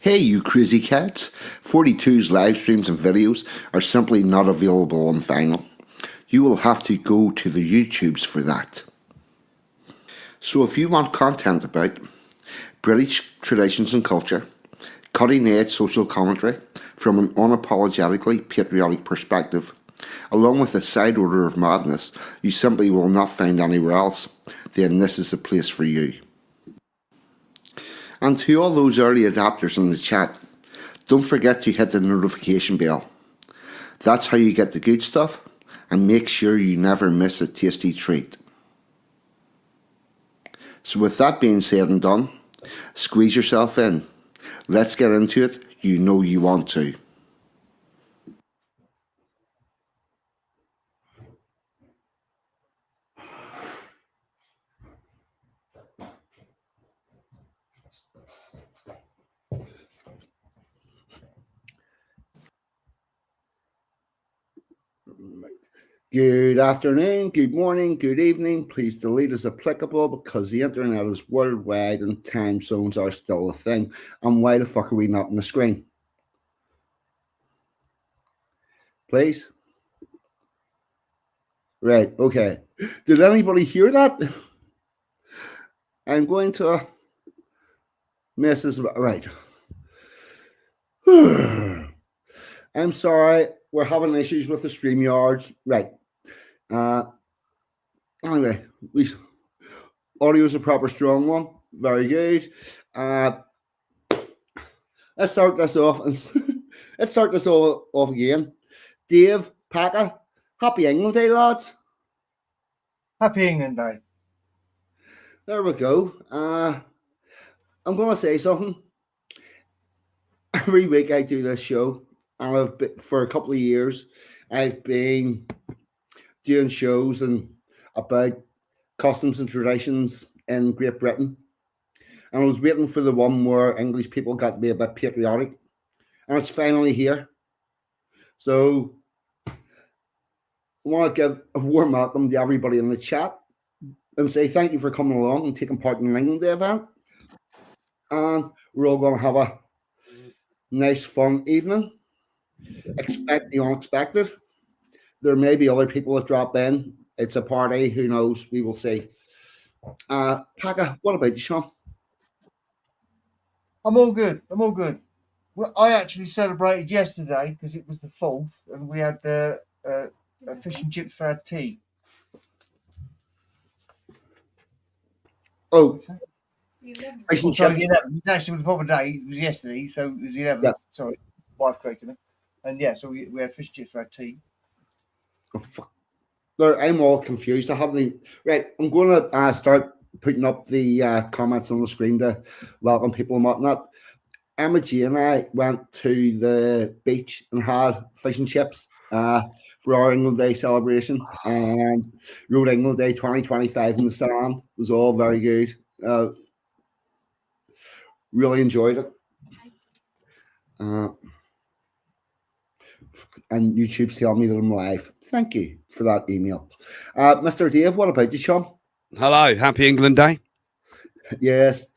Hey, you crazy cats! 42's live streams and videos are simply not available on vinyl. You will have to go to the YouTubes for that. So if you want content about British traditions and culture, cutting edge social commentary from an unapologetically patriotic perspective, along with a side order of madness you simply will not find anywhere else, then this is the place for you. And to all those early adapters in the chat, don't forget to hit the notification bell. That's how you get the good stuff and make sure you never miss a tasty treat. So with that being said and done, squeeze yourself in. Let's get into it. You know you want to. Good afternoon, good morning, good evening. Please delete as applicable because the internet is worldwide and time zones are still a thing. And why the fuck are we not on the screen? Please? Right, okay. Did anybody hear that? I'm going to mess this up. Right. I'm sorry, we're having issues with the StreamYards. Right. Anyway, audio is a proper strong one. Very good. Let's start this off. Let's start this all off again. Dave, Packer, happy England Day, lads. Happy England Day. There we go. I'm going to say something. Every week I do this show, and I've been, for a couple of years, I've been doing shows and about customs and traditions in Great Britain. And I was waiting for the one where English people got to be a bit patriotic. And it's finally here. So I want to give a warm welcome to everybody in the chat and say thank you for coming along and taking part in the England Day event. And we're all going to have a nice, fun evening. Expect the unexpected. There may be other people that drop in. It's a party. Who knows? We will see. Packer, what about you, Sean? I'm all good. Well, I actually celebrated yesterday because it was the 4th and we had a fish and chips for our tea. Oh, fish and sorry, the 11th. Actually, the proper day it was yesterday, so it was the 11th. Yeah. Sorry, wife corrected me. And yeah, so we had fish and chips for our tea. Oh, fuck. Look, I'm all confused. I haven't. Right, I'm going to start putting up the comments on the screen to welcome people and whatnot. Emma G and I went to the beach and had fish and chips for our England Day celebration, and Road England Day 2025 in the sand was all very good. Really enjoyed it. And YouTube's telling me that I'm live. Thank you for that email. Mr. Dave, what about you, Sean? Hello, happy England Day. Yes.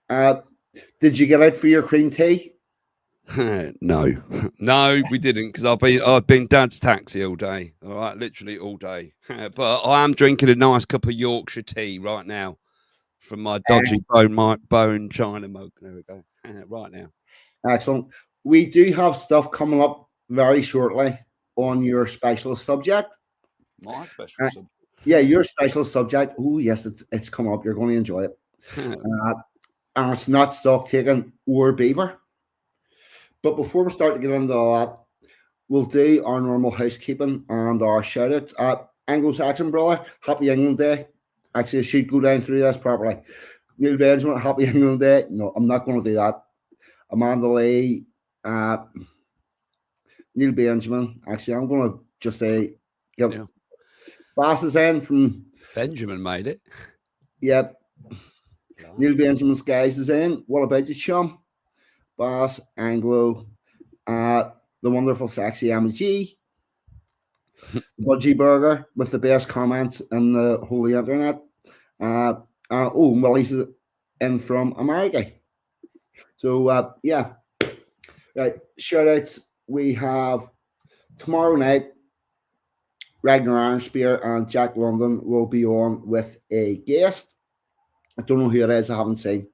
Did you get out for your cream tea? No, we didn't because I've been dad's taxi all day. All right, literally all day. But I am drinking a nice cup of Yorkshire tea right now from my dodgy bone China mug. There we go. Right now. Excellent. We do have stuff coming up very shortly on your special subject. My special subject. Yeah, your special subject. Oh yes, it's coming up. You're going to enjoy it. And it's not stock taking or beaver. But before we start to get into all that, we'll do our normal housekeeping and our shout outs. Anglo-Saxon brother, happy England Day. Actually, I should go down through this properly. Neil Benjamin, happy England Day. No, I'm not going to do that. Amanda Lee, Neil Benjamin. Actually, I'm going to just say, Bass is in from Benjamin made it. Yep. Neil Benjamin Skies is in. What about you, Sean? Bass, Anglo, the wonderful sexy Emma G, Budgie Burger with the best comments in the whole internet. Willie's in from America. So yeah, Right, shout outs. We have tomorrow night, Ragnar Ironspear and Jack London will be on with a guest. I don't know who it is, I haven't seen.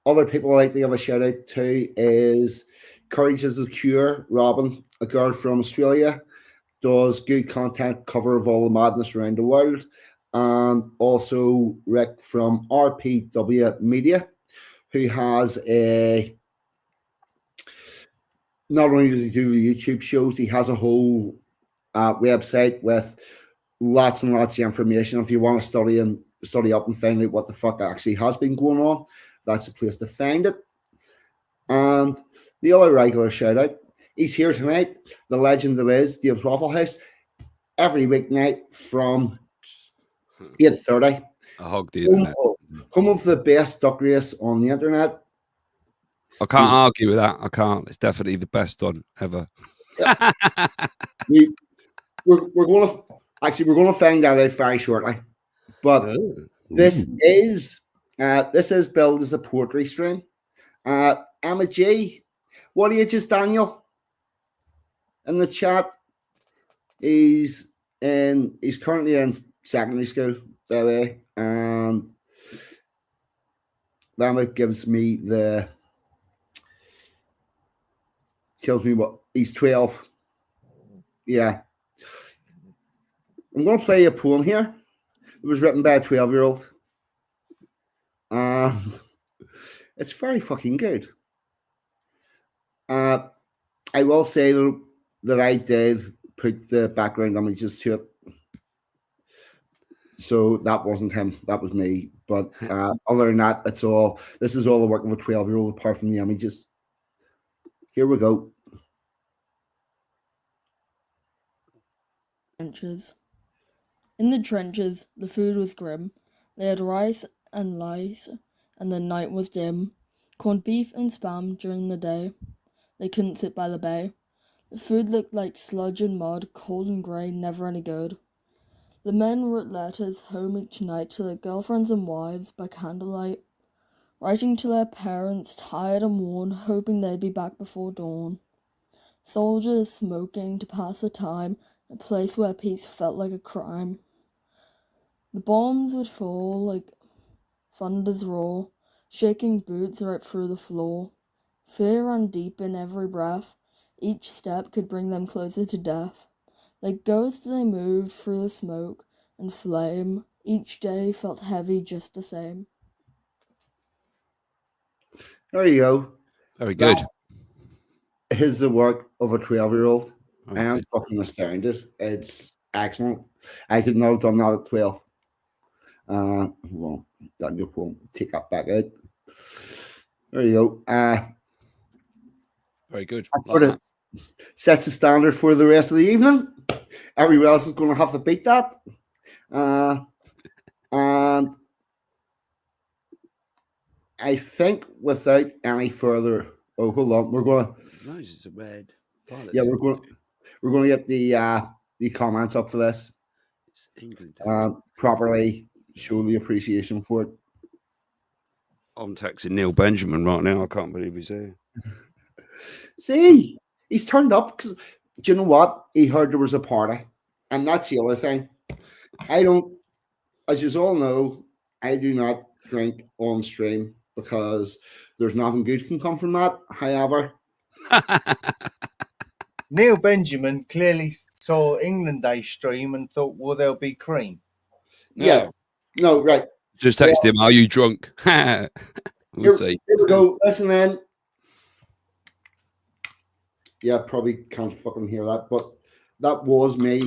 Other people I'd like to give a shout out to is Courage is a Cure, Robin, a girl from Australia, does good content, cover of all the madness around the world. And also Rick from RPW Media, who has a, not only does he do the YouTube shows, he has a whole website with lots and lots of information. If you want to study up and find out what the fuck actually has been going on, that's the place to find it. And the other regular shout out, he's here tonight, the legend that is Dave's Waffle House, every weeknight from 8:30. I hogged the internet. Home of the best duck race on the internet. I can't argue with that. I can't. It's definitely the best one ever. We're going to find that out very shortly. But this is billed as a poetry stream. Emma G, what are you just, Daniel? In the chat, he's currently in secondary school, by the way, and Emma gives me tells me what he's 12. Yeah. I'm going to play a poem here. It was written by a 12-year-old. And it's very fucking good. I will say that I did put the background images to it. So that wasn't him. That was me. But other than that, this is all the work of a 12-year-old apart from the images. Here we go. Trenches. In the trenches, the food was grim. They had rice and lice, and the night was dim. Corned beef and spam during the day. They couldn't sit by the bay. The food looked like sludge and mud, cold and grey, never any good. The men wrote letters home each night to their girlfriends and wives by candlelight, writing to their parents, tired and worn, hoping they'd be back before dawn. Soldiers smoking to pass the time, a place where peace felt like a crime. The bombs would fall like thunder's roar, shaking boots right through the floor. Fear ran deep in every breath. Each step could bring them closer to death. Like ghosts they moved through the smoke and flame. Each day felt heavy just the same. There you go. Very good. That is the work of a 12-year-old. Oh, I am good. fucking astounded. It's excellent. I could not have done that at 12. Well, that new poem. Take that back out. There you go. Very good. That sort of sets the standard for the rest of the evening. Everyone else is going to have to beat that. And I think without any further, hold on, we're going to. No, it's a red. Yeah, we're going to get the comments up to this. It's England. Properly show the appreciation for it. I'm texting Neil Benjamin right now. I can't believe he's here. See, he's turned up because, do you know what? He heard there was a party. And that's the other thing. As you all know, I do not drink on stream because there's nothing good can come from that. However, Neil Benjamin clearly saw England Day stream and thought, well, there'll be cream. yeah. No, right. Just text him, are you drunk? We'll see. Here we go. Listen then. Yeah, probably can't fucking hear that, but that was me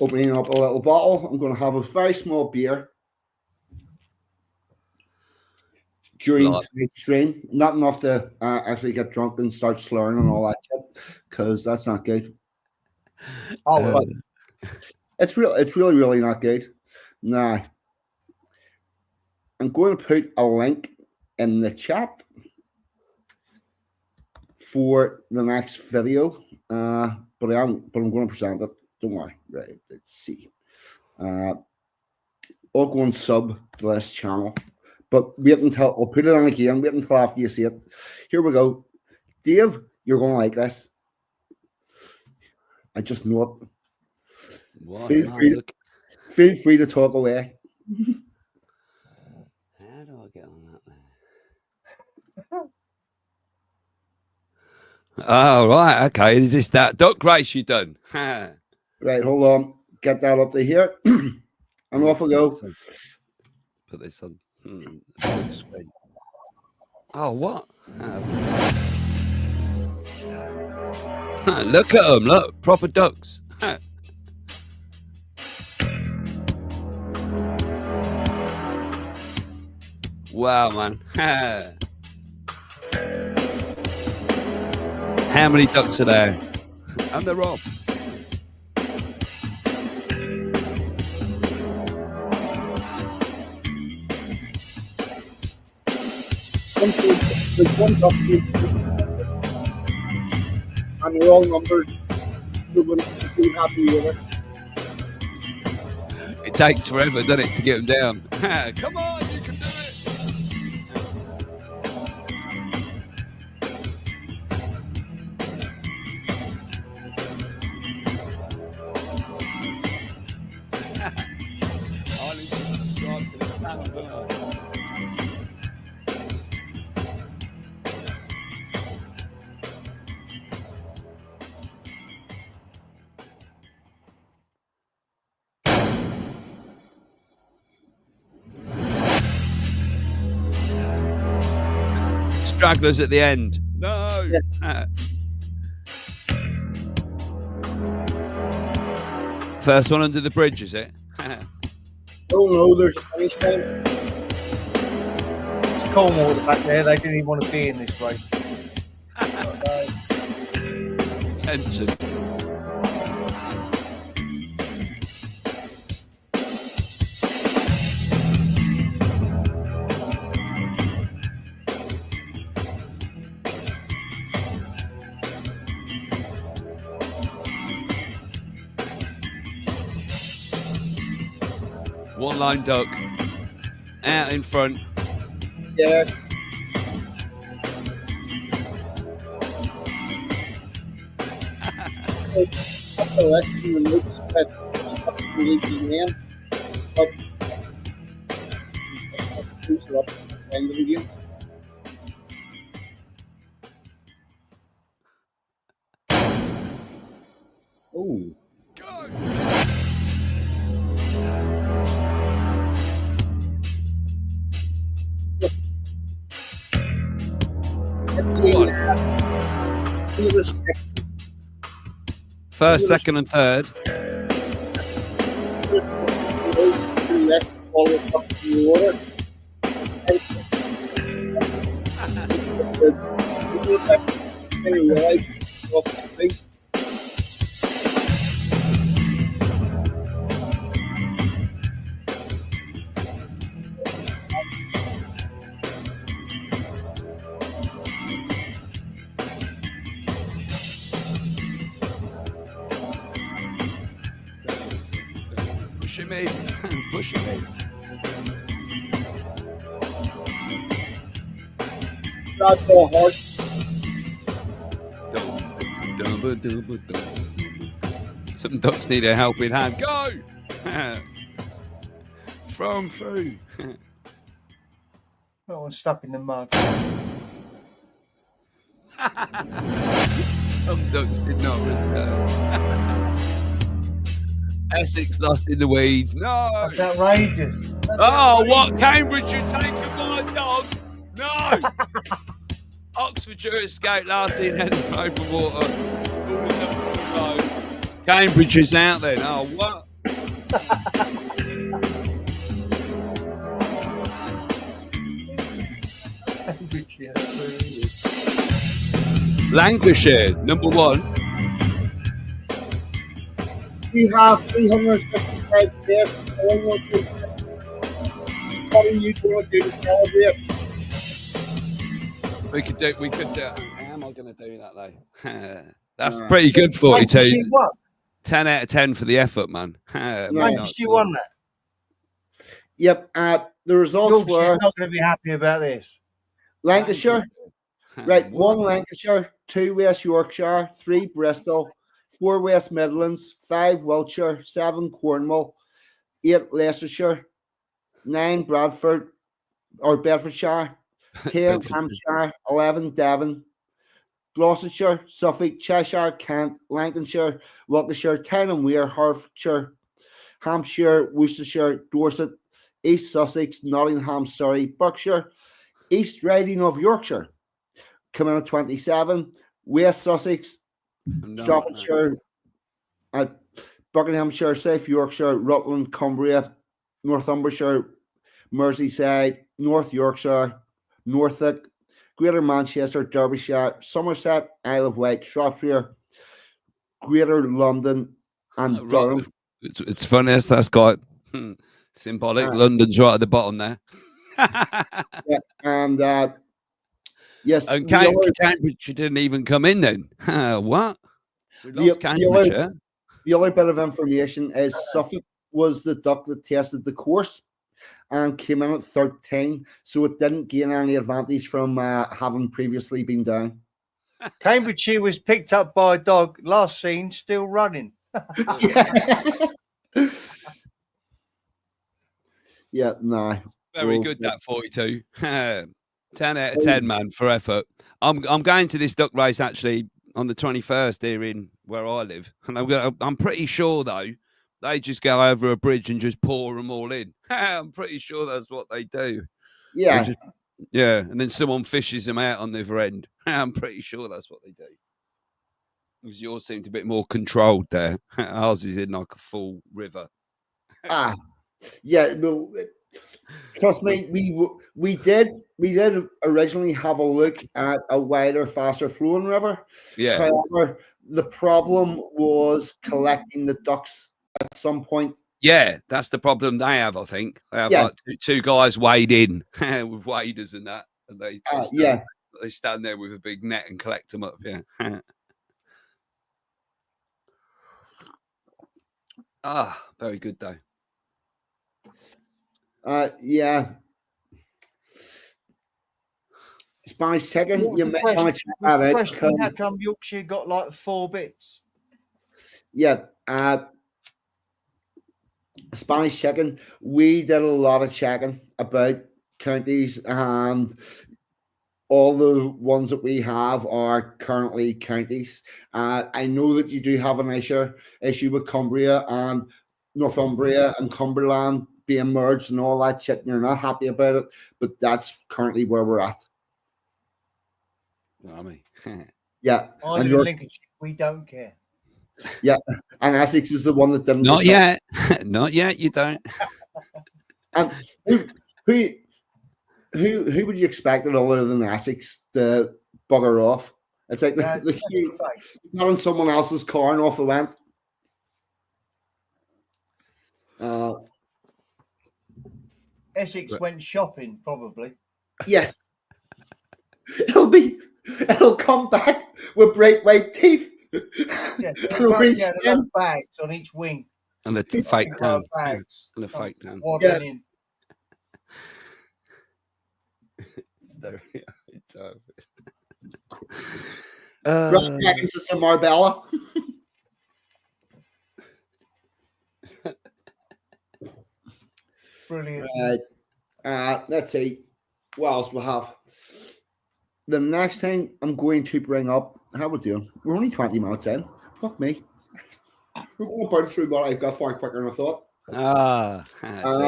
opening up a little bottle. I'm going to have a very small beer during the stream. Not enough to actually get drunk and start slurring and all that shit, because that's not good. Oh, It's really, really not good. Nah. I'm going to put a link in the chat for the next video, but I'm going to present it. Don't worry. Right, let's see. I'll go and sub this channel, But wait until I'll put it on again. Wait until after you see it. Here we go. Dave, you're going to like this. I just know it. What? Feel Man, free to- look. Feel free to talk away. How do I get on that there? Oh, right. Okay. Is this that duck race you done? Ha. Right, hold on. Get that up to here. And off we go. Put this on. Big screen. Oh, what? Look at them. Look. Proper ducks. Wow, man. How many ducks are there? And they're off. There's one duck here. And they're all numbered. You're going to be happy with it. It takes forever, doesn't it, to get them down? Come on, you can do it. Stragglers at the end. No. First one under the bridge, is it? Oh no, there's any time. It's Cornwall back there. They didn't even want to be in this race. Tension. One line duck out in front. Yeah. It's the rest of the notes that really began. But push it up and it again. Oh. Go! First, second, and third. Push him in. Push him in. Not so hard. Some ducks need a helping hand. Go! From through. No one's stuck in the mud. Some ducks did not return. Essex lost in the weeds. No! That's outrageous. That's Oh, outrageous. what? Cambridge, you taken by a dog? No! Oxfordshire escaped last in heading for open water. All the ducks on the road. Cambridge is out then. Oh, what? Cambridge, yeah, that's where it is. Lancashire, number one. We have 355 deaths. What are you going to do to celebrate? We could do. How am I going to do that though? That's Nah. pretty good. 42. Lancashire won. 10 out of 10 for the effort, man. No. Man, Lancashire won that. Yep. The results Yorkshire's were not going to be happy about this. Lancashire. Right, What? 1 Lancashire, 2 West Yorkshire, 3 Bristol, 4 West Midlands, 5 Wiltshire, 7 Cornwall, 8 Leicestershire, 9 Bradford or Bedfordshire, 10 Bedford. Hampshire, 11 Devon, Gloucestershire, Suffolk, Cheshire, Kent, Lancashire, Wiltshire, Tyne and Wear, Hertfordshire, Hampshire, Worcestershire, Dorset, East Sussex, Nottingham, Surrey, Berkshire, East Riding of Yorkshire, coming at 27, West Sussex, No, Staffordshire, Buckinghamshire, South Yorkshire, Rutland, Cumbria, Northumbershire, Merseyside, North Yorkshire, Norfolk, Greater Manchester, Derbyshire, Somerset, Isle of Wight, Shropshire, Greater London, and Right. Durham. It's funny that's got symbolic. London's right at the bottom there. Yeah, and yes, And the other, Cambridge didn't even come in then. What? We The- lost the Cambridge, other- yeah? the other bit of information is Suffolk was the duck that tested the course and came in at 13, so it didn't gain any advantage from having previously been down. Cambridgeshire was picked up by a dog. Last seen, still running. Yeah, no. Very Well, good, that 42. 10 out of 10, man, for effort. I'm going to this duck race actually on the 21st here in where I live. And I'm pretty sure, though, they just go over a bridge and just pour them all in. I'm pretty sure that's what they do. Yeah, Yeah, and then someone fishes them out on the other end. I'm pretty sure that's what they do. Because yours seemed a bit more controlled there. Ours is in like a full river. yeah. No, trust me, we did originally have a look at a wider, faster flowing river. Yeah, However, the problem was collecting the ducks at some point. yeah, that's the problem they have. I think they have Yeah. like two guys wade in with waders and that, and they stand there with a big net and collect them up. Yeah. Very good though. Yeah. Spanish chicken. What's You the may question? want to check that out. Question, how because- come Yorkshire got like 4 bits? Yeah. Spanish chicken. We did a lot of checking about counties, and all the ones that we have are currently counties. I know that you do have an issue with Cumbria and Northumbria and Cumberland being merged and all that shit, and you're not happy about it, but that's currently where we're at. I mean, Yeah. I And live in you're- Lincolnshire. We don't care. And Essex is the one that didn't. not get yet, not yet. You don't. that. And who would you expect it other than Essex to bugger off? It's like That's you the fact. got on someone else's car and off it went. Essex went shopping, probably. Yes. It'll come back with bright white teeth. Yeah, And orange yeah, skin. bags on each wing. And a fake down. Bags. And a fake down. Waddling in. Run back into some Marbella. Brilliant. Let's see. What else we have? The next thing I'm going to bring up, how we doing? We're only 20 minutes in. Fuck me. We're going to burn through what I've got far quicker than I thought.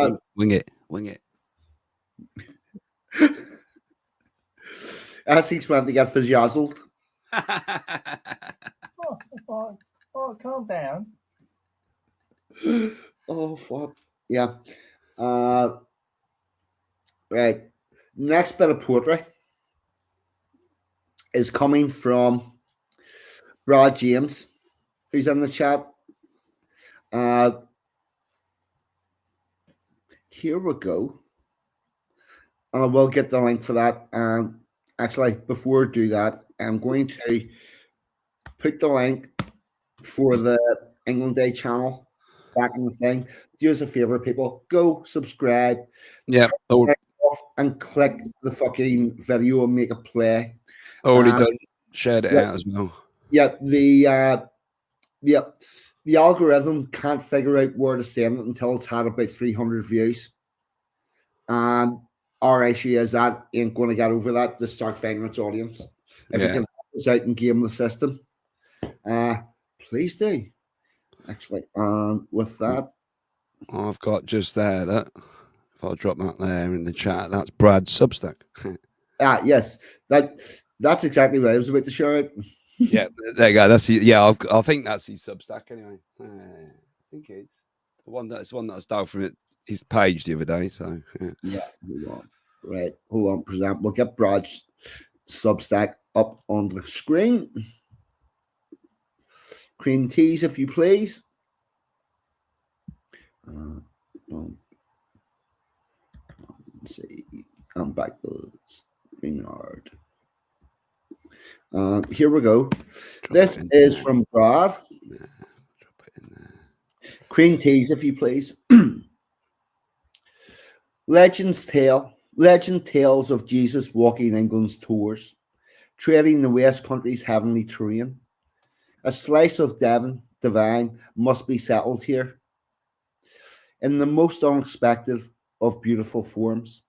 See, wing it. Essex went to get fizzazzled. Oh, calm down. Oh, fuck. Yeah. Right. Next bit of poetry is coming from Brad James, who's in the chat. Here we go. And I will get the link for that. Actually, before I do that, I'm going to put the link for the England Day channel back in the thing. Do us a favor, people. Go subscribe. Yeah, And click the fucking video and make a play. already done. Shared it out as well. Yeah, the algorithm can't figure out where to send it until it's had about 300 views. And our issue is that ain't going to get over that to start finding its audience. If you can help us out and game the system, please do. Actually, with that, I've got just there that if I drop that there in the chat, that's Brad's Substack. yes, that's exactly what I was about to show it. Yeah, there you go. That's I think that's his Substack anyway. I think it's the one that I stole from his page the other day. So yeah, hold on, present. We'll get Brad's Substack up on the screen. Cream teas, if you please. Let's see. I'm back to StreamYard. Here we go. This is from Brad. Drop it in there. Cream teas, if you please. Legend tales of Jesus walking England's tours, treading the West Country's heavenly terrain. A slice of divine must be settled here. In the most unexpected of beautiful forms.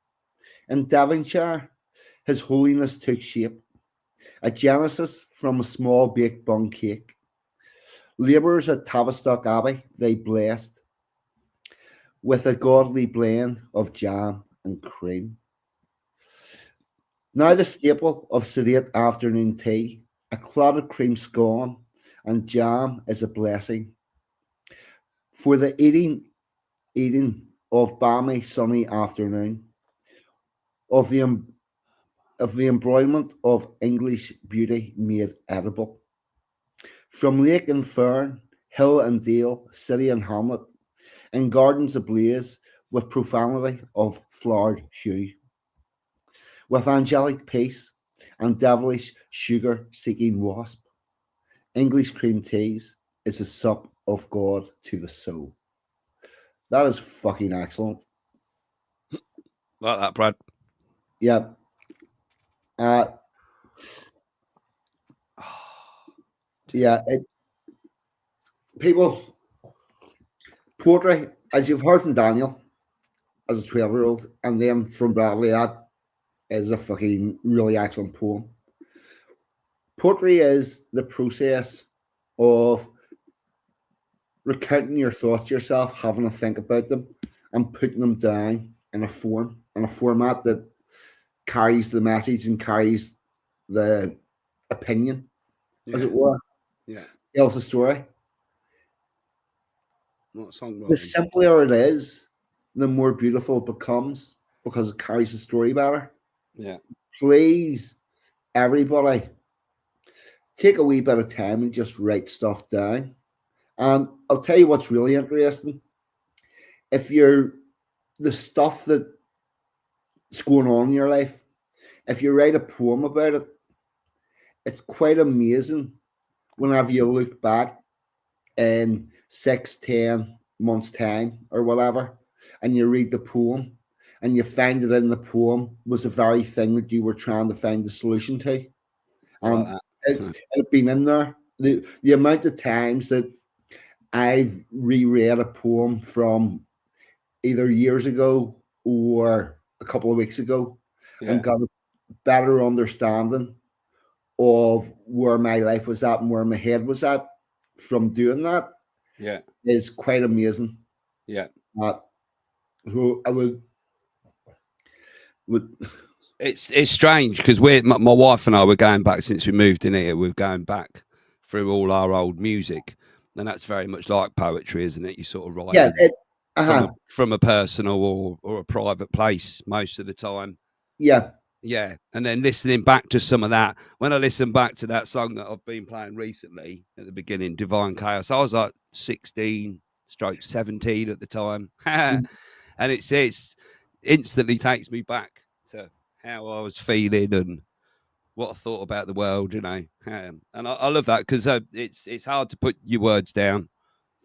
In Devonshire, His Holiness took shape. A genesis from a small baked bun cake. Labourers at Tavistock Abbey they blessed with a godly blend of jam and cream. Now the staple of sedate afternoon tea, a clotted cream scone and jam is a blessing. For the eating of balmy sunny afternoon, of the embroiderment of English beauty made edible. From lake and fern, hill and dale, city and hamlet, and gardens ablaze with profanity of flowered hue. With angelic peace and devilish sugar-seeking wasp, English cream teas is a sup of God to the soul. That is fucking excellent. Like that, Brad. Yeah. Yeah. People, poetry, as you've heard from Daniel, as a 12-year-old, and then from Bradley, that is a fucking really excellent poem. Poetry is the process of recounting your thoughts yourself, having a think about them, and putting them down in a format that carries the message and carries the opinion, as it were. Yeah. Tells a story. Not song The simpler it is, the more beautiful it becomes because it carries the story better. Yeah. Please, everybody, take a wee bit of time and just write stuff down. And I'll tell you what's really interesting. If you're the stuff that's going on in your life, if you write a poem about it, it's quite amazing whenever you look back in 6-10 months' time or whatever, and you read the poem and you find that in the poem was the very thing that you were trying to find the solution to. And it had been in there. The amount of times that I've reread a poem from either years ago or a couple of weeks ago and got a better understanding of where my life was at and where my head was at from doing that is quite amazing. Yeah. So I would It's strange because my wife and I were going back since we moved in here. We're going back through all our old music, and that's very much like poetry, isn't it? You sort of write from a personal or a private place most of the time. Yeah, and then listening back to some of that. When I listen back to that song that I've been playing recently at the beginning, Divine Chaos, I was like 16-17 at the time, and it's instantly takes me back to how I was feeling and what I thought about the world, you know. And I love that because it's hard to put your words down.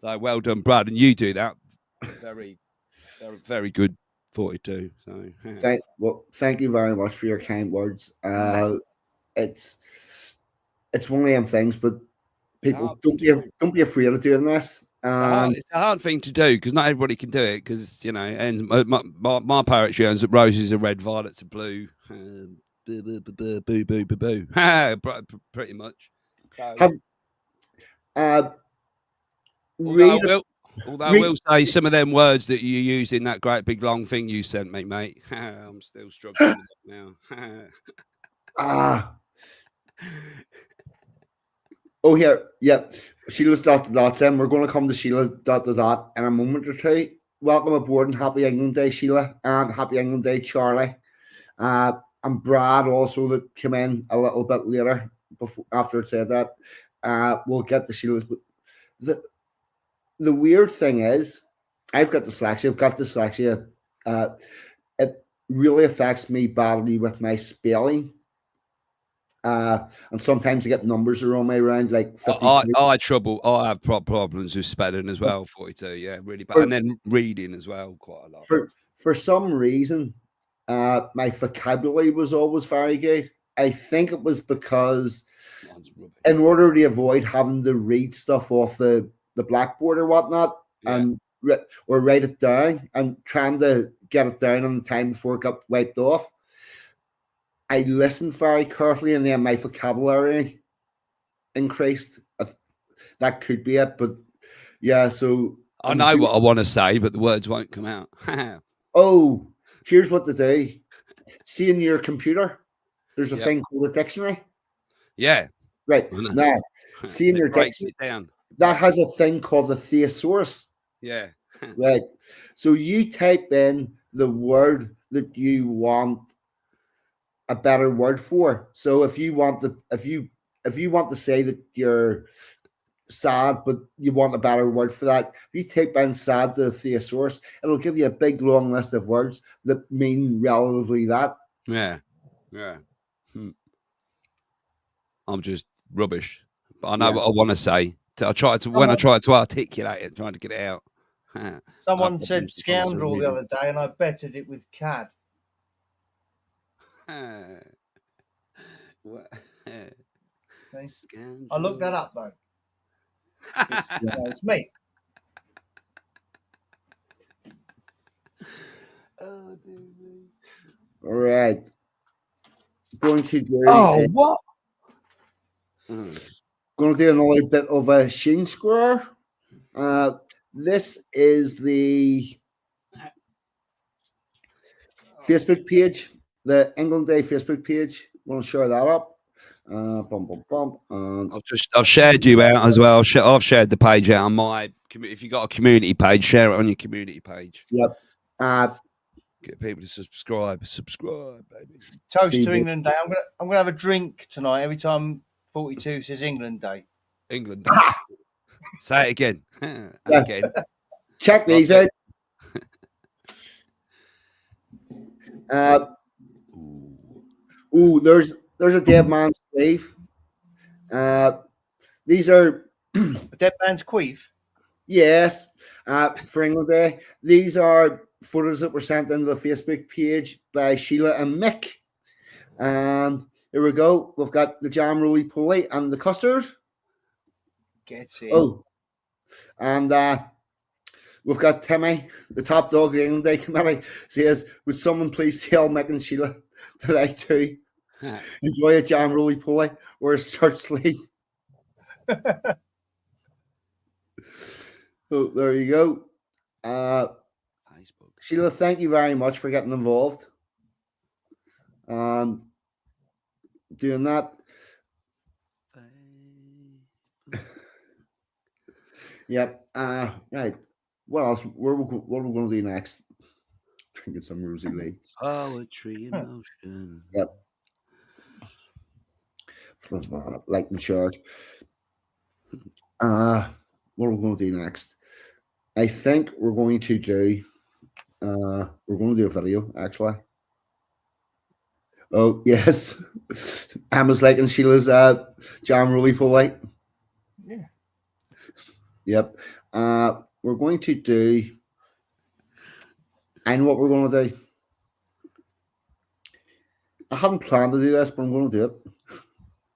So well done, Brad, and you do that. Very, very, very good. 42. So Thank you very much for your kind words. It's one of them things, but people don't be afraid of doing this. It's a hard thing to do because not everybody can do it. Because and my poetry ends up roses are red, violets are blue. Boo boo boo boo boo boo boo. Pretty much. So, although I will say some of them words that you used in that great big long thing you sent me, mate. I'm still struggling with it now. Oh, here, yeah. Sheila's ... and we're going to come to Sheila ... in a moment or two. Welcome aboard and happy England Day, Sheila, and happy England Day, Charlie, and Brad also that came in a little bit later after it said that. We'll get to Sheila's. But the weird thing is, I've got dyslexia. It really affects me badly with my spelling. And sometimes I get numbers around my around like 50. I have problems with spelling as well. 42, yeah, really bad. And then reading as well, quite a lot. For some reason, my vocabulary was always very good. I think it was because in order to avoid having to read stuff off the blackboard or whatnot, or write it down and trying to get it down on the time before it got wiped off, I listened very carefully, and then my vocabulary increased. That could be it, but yeah. So I know what I want to say, but the words won't come out. Oh, here's what to do. See in your computer, there's a thing called a dictionary. Yeah. Right now, see in your dictionary that has a thing called the thesaurus. Yeah. Right. So you type in the word that you want a better word for. So if you want to say that you're sad, but you want a better word for that, if you type in sad to the thesaurus, it'll give you a big long list of words that mean relatively that. Yeah. I'm just rubbish, but I know what I want to say. I try to articulate it, trying to get it out. Someone said scoundrel the other day, and I betted it with cad. I looked that up though. It's me. Oh, all right. Going to do. What? Going to do another bit of a Sheen Square. This is the Facebook page, the England Day Facebook page. I'm going to share that up. I've shared you out as well. I've shared the page out on my. If you got a community page, share it on your community page. Yep. Get people to subscribe, baby. Toast to England Day. I'm gonna have a drink tonight every time 42 says England Day. England Day. Say it again. Again. Check these out. There's a dead man's sleeve. These are a dead man's queef. Yes, for England Day. These are photos that were sent into the Facebook page by Sheila and Mick. And here we go. We've got the jam roly poly and the custard. Gets it. Oh, and we've got Timmy, the top dog of the England Day committee, says, "Would someone please tell Mick and Sheila that I too enjoy a jam roly poly or a shirt sleeve?" So there you go. Facebook. Sheila, thank you very much for getting involved and doing that. Yep. Right. What else? What are we going to do next? Drinking some Rosy Lee. Poetry in motion. Yep. Light and charge. What are we going to do next? I think we're going to do a video actually. Oh yes, Emma's liking Sheila's jam roly poly. Yeah. Yep. We're going to do. I know what we're going to do. I haven't planned to do this, but I'm going to do it.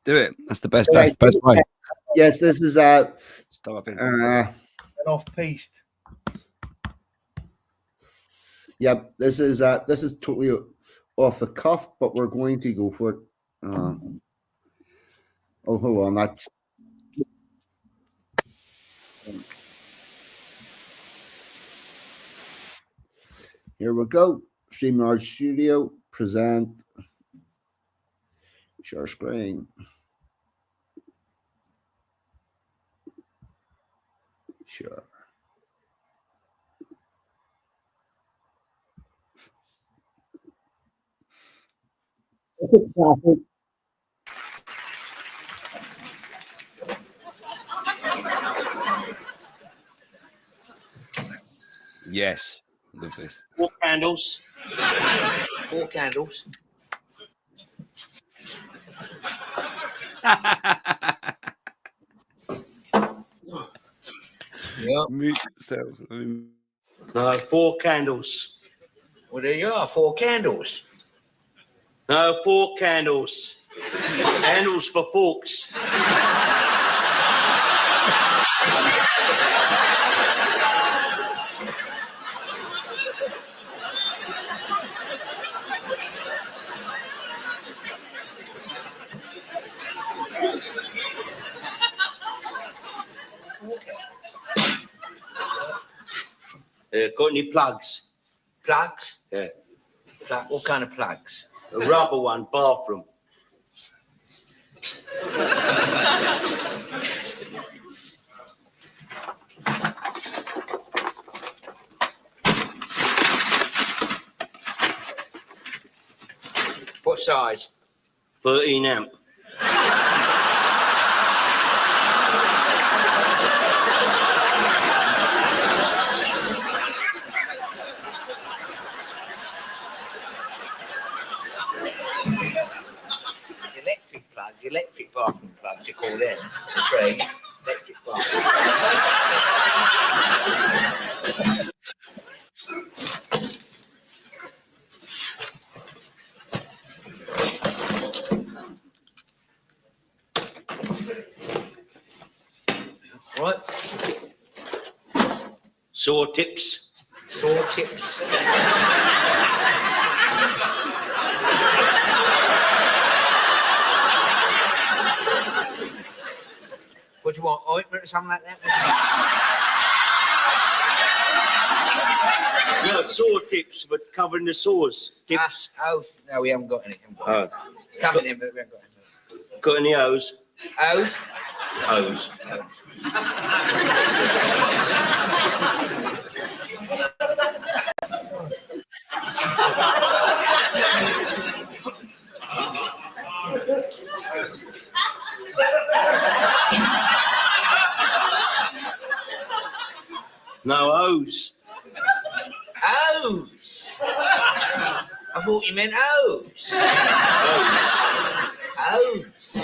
Do it. That's the best. Right. That's the best way. Yes, this is Start in. An off-piste. Yep, this is totally off the cuff, but we're going to go for it. Oh, hold on, that's. Here we go. StreamYard Studio, present, share screen. Sure. Yes. Love this. 4 candles. 4 candles. Yeah. Mute yourself. No, 4 candles. Well, there you are, 4 candles. No, 4 candles. Handles for forks. Got any plugs? Plugs? Yeah. What kind of plugs? A rubber one, bathroom. What size? 13 amp. Electric plugs, electric bathroom plugs, you call them. The trade. Electric bathroom. Right. Saw tips. Saw tips. What do you want? Ointment or something like that? No, saw tips, but covering the saws. Tips. No, we haven't got any. Oh. Coming in, but we haven't got any. Got any O's? O's? O's. No O's. O's? I thought you meant O's. O's. You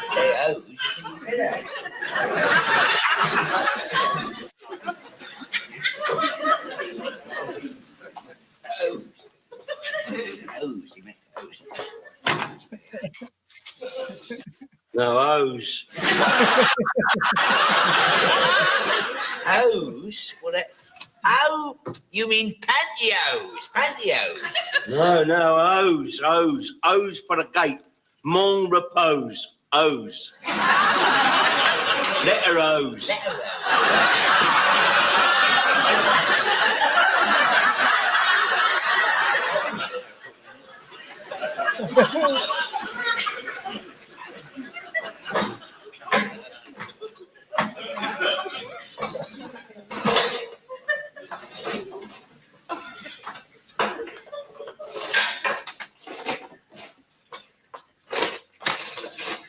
say O's, you think you said O's. O's, you meant O's. No O's. O's? What? Oh, you mean pantyhose? Pantyhose. No O's. O's. O's for the gate. Mon repose. O's. Letter O's. Letter O.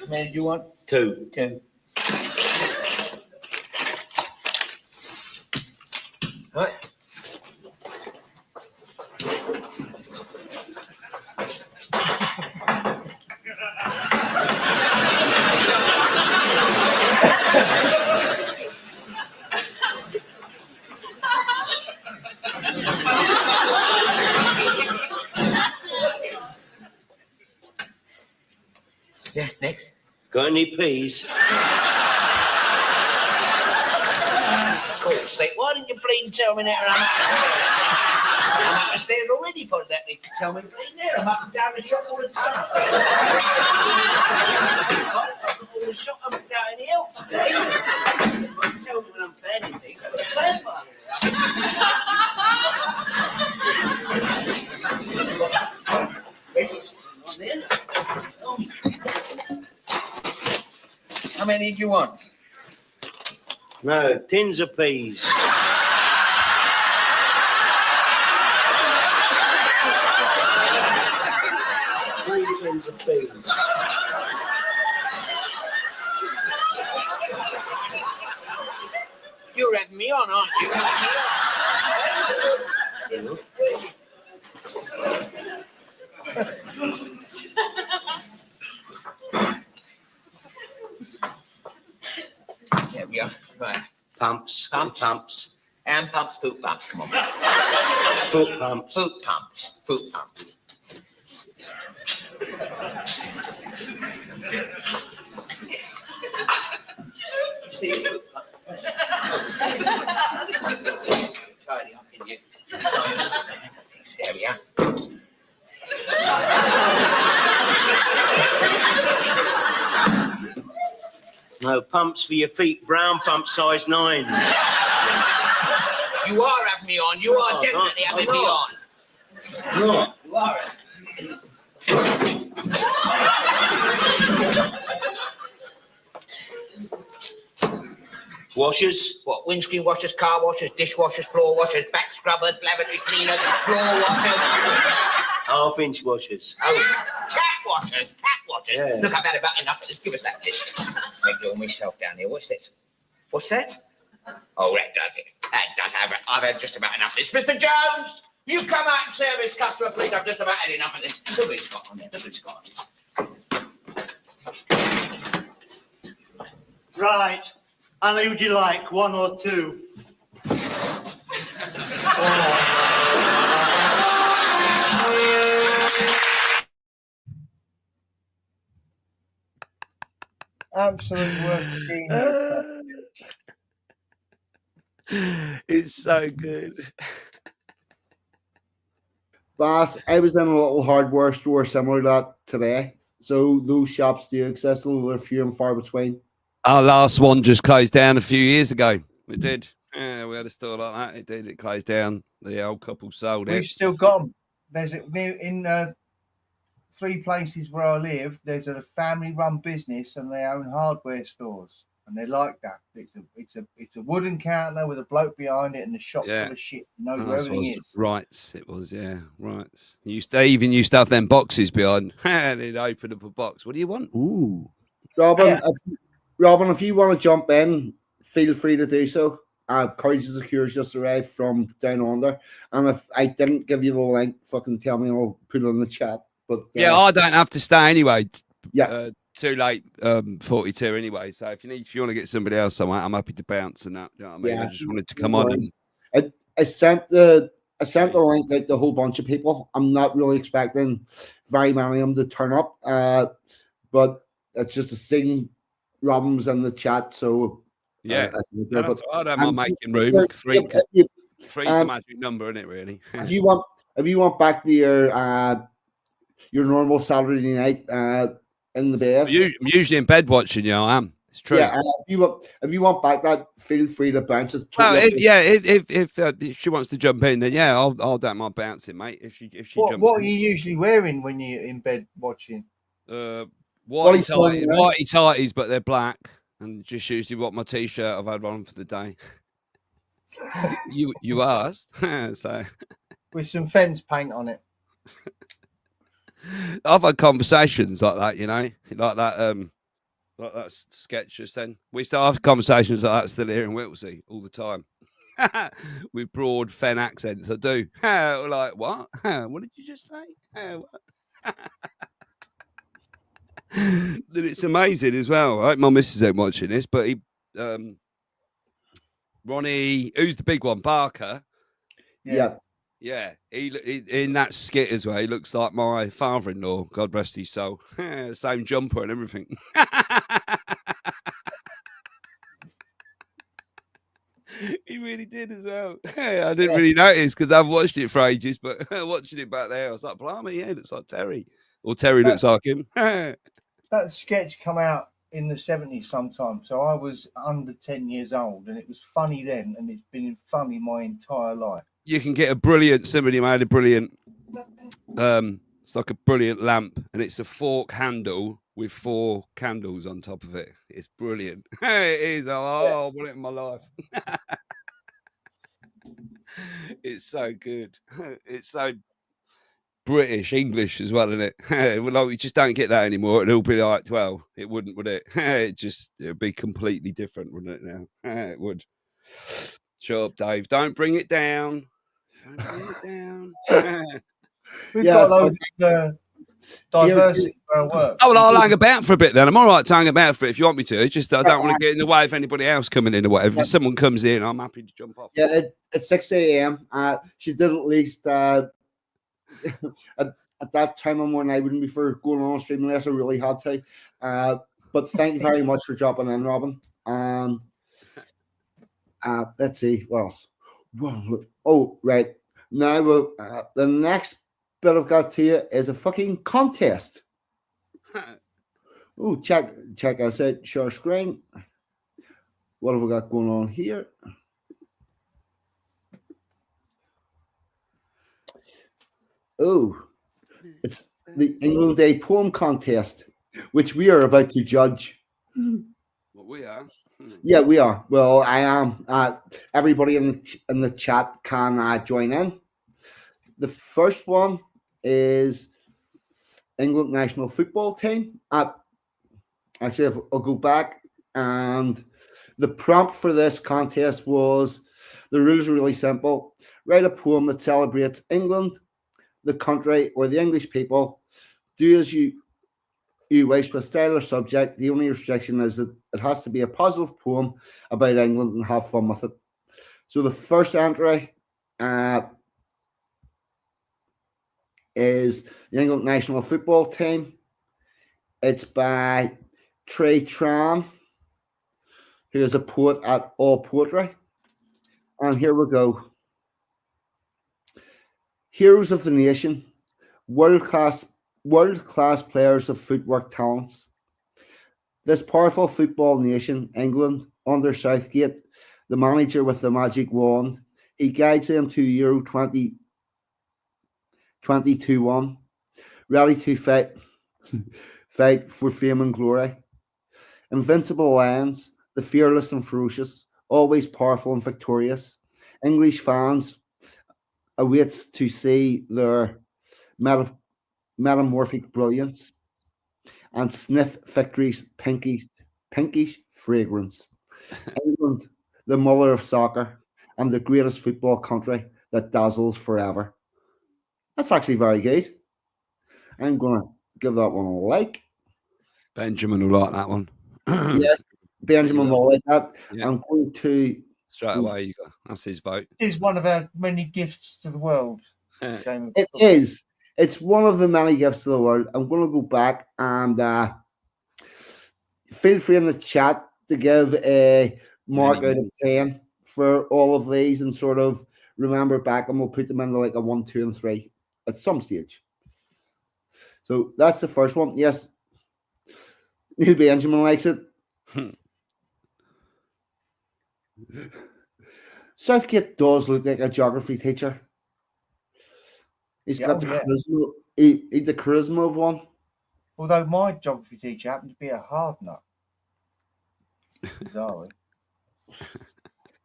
Man, do you want 2. 2? Right. Yeah, next. Got any peas? Cool, sake, why didn't you bleeding tell me that? I'm up the stairs already for that. They tell me bleeding there. I'm up and down the shop all the time. I've got all the shop. I'm down in the help today. Tell me when I'm planning things. I've got a plan for it. How many do you want? No, tins of peas. 3 tins of peas. You're having me on, aren't you? There we are. Right. Pumps. Pumps. Pumps. Hand pumps, foot pumps. Come on. Foot pumps. Foot pumps. Foot pumps. See, foot pumps. Tidy up in you. There we are. No, pumps for your feet. Brown pump, size 9. You are having me on. You are definitely having me on. No. You are. Washers. What? Windscreen washers, car washers, dishwashers, floor washers, back scrubbers, lavatory cleaners, floor washers. Half-inch washers. Oh, tap washers, tap washers. Yeah. Look, I've had about enough. Let's give us that dish. Make it all myself down here. What's this? What's that? Oh, that does it. That does have it. I've had just about enough of this. Mr. Jones, you come out and service customer, please. I've just about had enough of this. Look what it's got on there. Look what it's got on there. Right. How many would you like? 1 or 2? Absolute worst genius. It's so good. Bass, I was in a little hardware store similar to that today. So those shops do exist, although they're few and far between. Our last one just closed down a few years ago. We did. Yeah, we had a store like that. It did. It closed down. The old couple sold We've it. still got them. There's in 3 places where I live. There's a family-run business, and they own hardware stores, and they like that. It's a wooden counter with a bloke behind it, and the shop Yeah. full of shit. Knows Oh, where that's what everything it is. was. Rights. It was, yeah. Rights. They even used to have them boxes behind. They'd open up a box. What do you want? Ooh. Robin, Yeah. if you want to jump in, feel free to do so. Courage is Secures just arrived from down under, and if I didn't give you the link, fucking tell me and I'll put it in the chat. But Yeah, I don't have to stay anyway. Yeah. Too late. 42 anyway. So if you want to get somebody else somewhere, I'm happy to bounce and that. You know what I mean? Yeah. I just wanted to come on and I sent the link out to a whole bunch of people. I'm not really expecting very many of them to turn up, but it's just a seeing Robin's in the chat, so yeah. that's good. No, But I don't mind making room. Three's the magic number, isn't it? Really. if you want back to your normal Saturday night in the bed, I'm usually in bed watching you. I am. It's true. yeah. If you want back that, feel free to bounce. It's Well, totally if she wants to jump in, then yeah, I'll don't mind bouncing, mate. If she jumps What are in. you usually wearing when you're in bed watching? Whitey tighties, but they're black, and just usually what my t-shirt I've had on for the day. you asked, so With some fence paint on it. I've had conversations like that, you know, like that sketch just then. We still have conversations like that still here in Whittlesey all the time. With broad fen accents. I do. Like, what? What did you just say? What? Then it's amazing as well. I hope my missus ain't watching this, but Ronnie, who's the big one? Barker. yeah. Yeah, in that skit as well. He looks like my father-in-law. God rest his soul. Same jumper and everything. He really did as well. I didn't really notice because I've watched it for ages, but watching it back there, I was like, "Blimey, yeah, he looks like Terry," or Terry looks like him. That sketch come out in the 70s sometime. So I was under 10 years old, and it was funny then, and it's been funny my entire life. You can get a brilliant. Somebody made a brilliant. It's like a brilliant lamp, and it's a fork handle with 4 candles on top of it. It's brilliant. It is. Oh, I want it in my life. It's so good. It's so British English as well, isn't it? Well, like, we just don't get that anymore. It'll be like, well, it wouldn't, would it? It'd be completely different, wouldn't it? Now it would. Shut up, Dave. Don't bring it down. Don't bring it down. We've Yeah, got loads of diversity for our work. Oh, well, I'll hang about for a bit then. I'm all right to hang about for it if you want me to. It's just I don't want to get in the way of anybody else coming in or whatever. If someone comes in, I'm happy to jump off. Yeah, it's 6 a.m. She did at least at that time of morning. I wouldn't be for going on stream unless I really had to. But thank you very much for dropping in, Robin. Let's see what else. Well, oh, right now the next bit I've got to you is a fucking contest. Oh, check us out. Share screen. What have we got going on here? Oh, it's the England Day poem contest, which we are about to judge. Well, we are. Yeah, we are. Well, I am. Everybody in the chat can join in. The first one is England national football team. Actually, I'll go back, and the prompt for this contest was the rules are really simple. Write a poem that celebrates England, the country, or the English people. Do as you wish with style or subject. The only restriction is that it has to be a positive poem about England and have fun with it. So the first entry is the England national football team. It's by Trey Tran, who is a poet at All Poetry. And here we go. Heroes of the nation, world-class players of footwork talents. This powerful football nation, England, under Southgate, the manager with the magic wand, he guides them to Euro 2022-1, ready to fight for fame and glory. Invincible lions, the fearless and ferocious, always powerful and victorious. English fans awaits to see their metamorphic brilliance and sniff victory's pinkish fragrance. England, the mother of soccer and the greatest football country that dazzles forever. That's actually very good. I'm going to give that one a like. Benjamin will like that one. Yes, Benjamin will like that. Yeah. I'm going to... Straight away, you go. That's his vote. It is one of our many gifts to the world. It is. It's one of the many gifts to the world. I'm going to go back and feel free in the chat to give a mark out of 10 for all of these and sort of remember back, and we'll put them into like a 1, 2, and 3 at some stage. So that's the first one. Yes, Neil Benjamin likes it. Southgate does look like a geography teacher. He's got the charisma. He's the charisma of one. Although my geography teacher happened to be a hard nut. Bizarrely.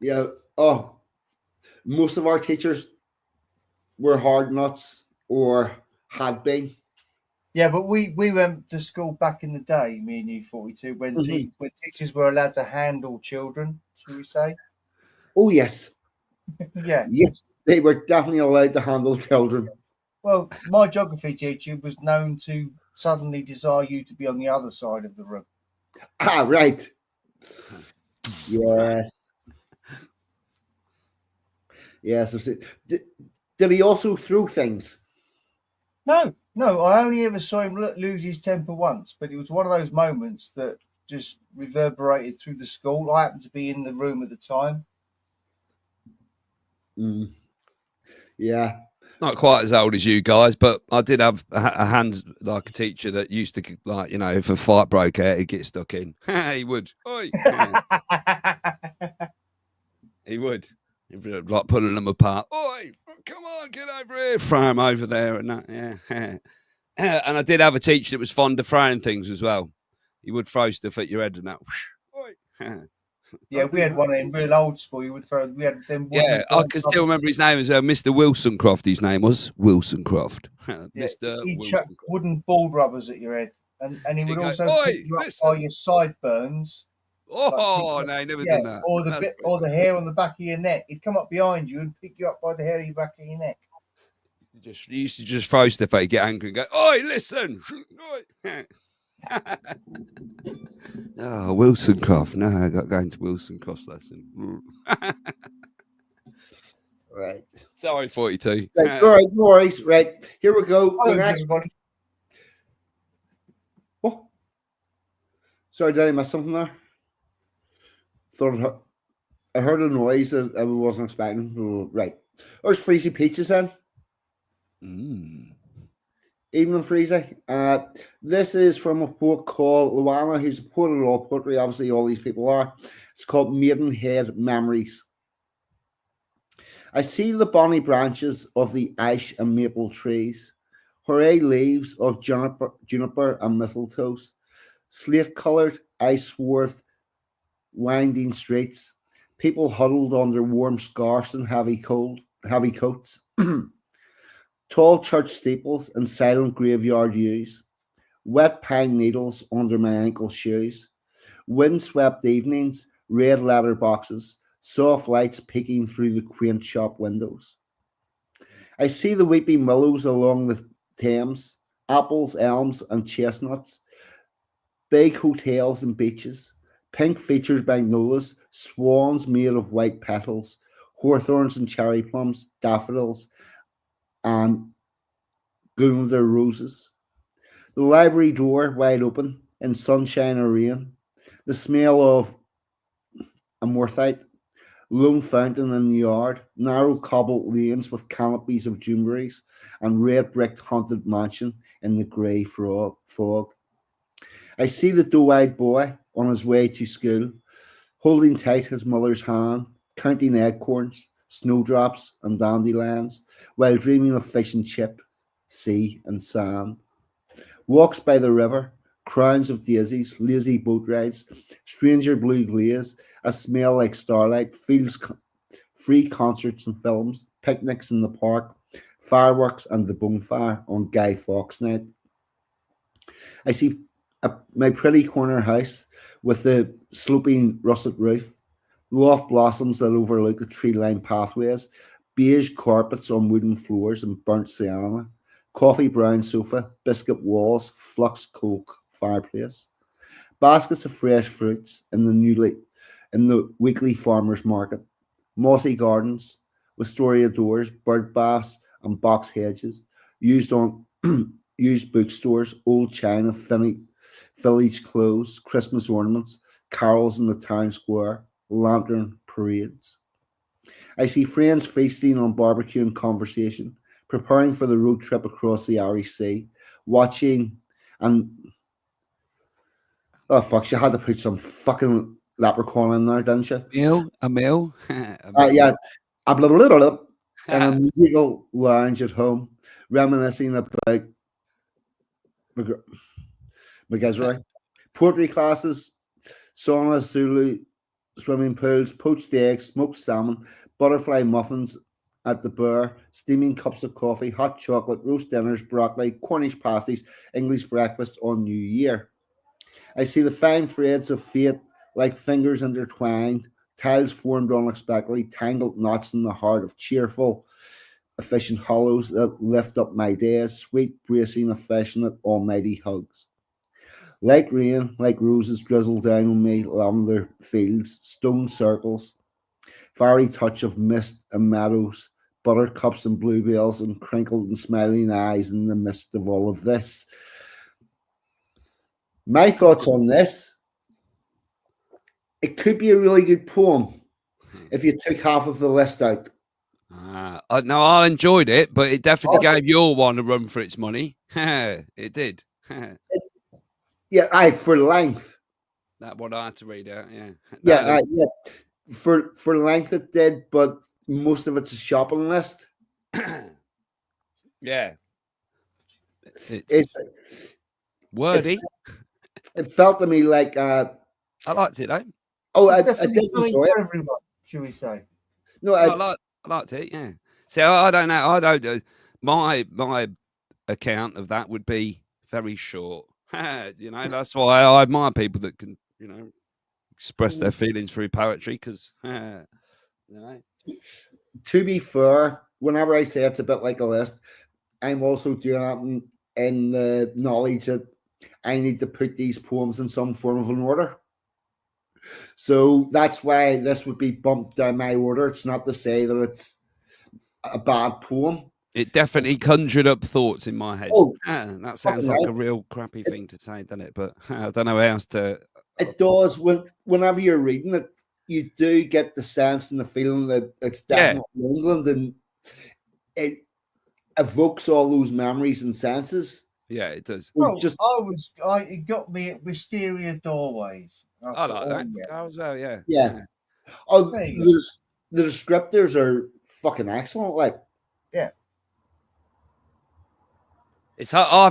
Yeah. Oh, most of our teachers were hard nuts or had been. Yeah, but we went to school back in the day, me and you, 42, when when teachers were allowed to handle children, shall we say? Oh, yes. Yeah. Yes, they were definitely allowed to handle children. Well, my geography teacher was known to suddenly desire you to be on the other side of the room. Ah, right. Yes. Yes. Did he also throw things? No, I only ever saw him lose his temper once, but it was one of those moments that just reverberated through the school. I happened to be in the room at the time. Mm. Yeah. Not quite as old as you guys, but I did have a hand, like a teacher that used to, like, you know, if a fight broke out, he'd get stuck in. He would. Oi. He would. He'd be like pulling them apart. Oi, come on, get over here. Throw him over there and that. Yeah. And I did have a teacher that was fond of throwing things as well. He would throw stuff at your head and that. Oi. Yeah, we had one in real old school. You would throw. We had them. Yeah, I can still remember his name as Mr. Wilsoncroft. His name was Wilsoncroft. Yeah, Mr. he'd chuck Wilsoncroft. wooden ball rubbers at your head, and he would He'd go, also "Oi, pick you up listen." by your sideburns. Oh, no, he never done that. Or the That's bit, or the hair on the back of your neck. He'd come up behind you and pick you up by the hair of your back of your neck. He used to just throw stuff at you, get angry and go, "Oi, listen!" Oi. Oh, Wilsoncroft. No, I got going to Wilsoncroft's lesson. Right. Sorry, 42. Right. All right. No worries. Right. Here we go. Hello, The next. everybody. What? Sorry, did I miss something there? Thought I heard a noise that I wasn't expecting. Oh, right. There's Freezy Peaches then. Evening, Freezy. This is from a poet called Luana, who's a poet of all poetry. Obviously, all these people are. It's called Maidenhead Memories. I see the bonny branches of the ash and maple trees, hooray leaves of juniper and mistletoes, slate-coloured, ice-swarthed, winding streets, people huddled under warm scarves and heavy coats, tall church steeples and silent graveyard yews, wet pine needles under my ankle shoes, wind-swept evenings, red letter boxes, soft lights peeking through the quaint shop windows. I see the weeping willows along the Thames, apples, elms, and chestnuts, big hotels and beaches, pink-featured magnolias, swans made of white petals, hawthorns and cherry plums, daffodils, and guelder roses. The library door wide open in sunshine or rain, the smell of amorthite, lone fountain in the yard, narrow cobbled lanes with canopies of Jumberries, and red bricked haunted mansion in the grey fog. I see the doe-eyed boy on his way to school, holding tight his mother's hand, counting acorns, snowdrops, and dandelions, while dreaming of fish and chip, sea and sand. Walks by the river, crowns of daisies, lazy boat rides, stranger blue glaze, a smell like starlight, free concerts and films, picnics in the park, fireworks and the bonfire on Guy Fawkes night. I see my pretty corner house with the sloping russet roof, loft blossoms that overlook the tree-lined pathways, beige carpets on wooden floors and burnt sienna, coffee brown sofa, biscuit walls, flux coke fireplace, baskets of fresh fruits in the weekly farmers market, mossy gardens, wisteria doors, bird baths and box hedges, used bookstores, old china, village clothes, Christmas ornaments, carols in the town square, lantern parades. I see friends feasting on barbecue and conversation, preparing for the road trip across the Irish Sea, watching and oh fuck, she had to put some fucking leprechaun in there, didn't she? A meal. Yeah, a blah, blah, blah, blah, in a musical lounge at home, reminiscing about McGizray. Poetry classes, sauna, Zulu, swimming pools, poached eggs, smoked salmon, butterfly muffins at the bar, steaming cups of coffee, hot chocolate, roast dinners, broccoli, Cornish pasties, English breakfast on New Year. I see the fine threads of fate like fingers intertwined, tiles formed unexpectedly, tangled knots in the heart of cheerful, efficient hollows that lift up my days, sweet, bracing, affectionate, almighty hugs. Like rain, like roses drizzle down on me, lavender fields, stone circles, fiery touch of mist and meadows, buttercups and bluebells and crinkled and smiling eyes in the midst of all of this. My thoughts on this, it could be a really good poem if you took half of the list out. No, I enjoyed it, but it definitely gave your one a run for its money. It did. Yeah, for length. That one I had to read out. Yeah. Yeah, for length it did, but most of it's a shopping list. Yeah. It's wordy. it felt to me like I liked it though. I Definitely did something enjoy for it. everyone, should we say? No, I liked it. Yeah. So I don't know. I don't know. My account of that would be very short. You know, that's why I admire people that can, you know, express their feelings through poetry. Because, you know, to be fair, whenever I say it's a bit like a list, I'm also doing that in the knowledge that I need to put these poems in some form of an order. So that's why this would be bumped down my order. It's not to say that it's a bad poem. it definitely conjured up thoughts in my head. Oh, That sounds fucking like a right. real crappy thing to say, doesn't it? But I don't know how else to. It does. Whenever you're reading it, you do get the sense and the feeling that it's definitely England, and it evokes all those memories and senses. Yeah, it does. Well, It got me at Wisteria Doorways. I thought, like that. yeah. As well, yeah. Yeah. Oh, There you the descriptors are fucking excellent. Like, It's I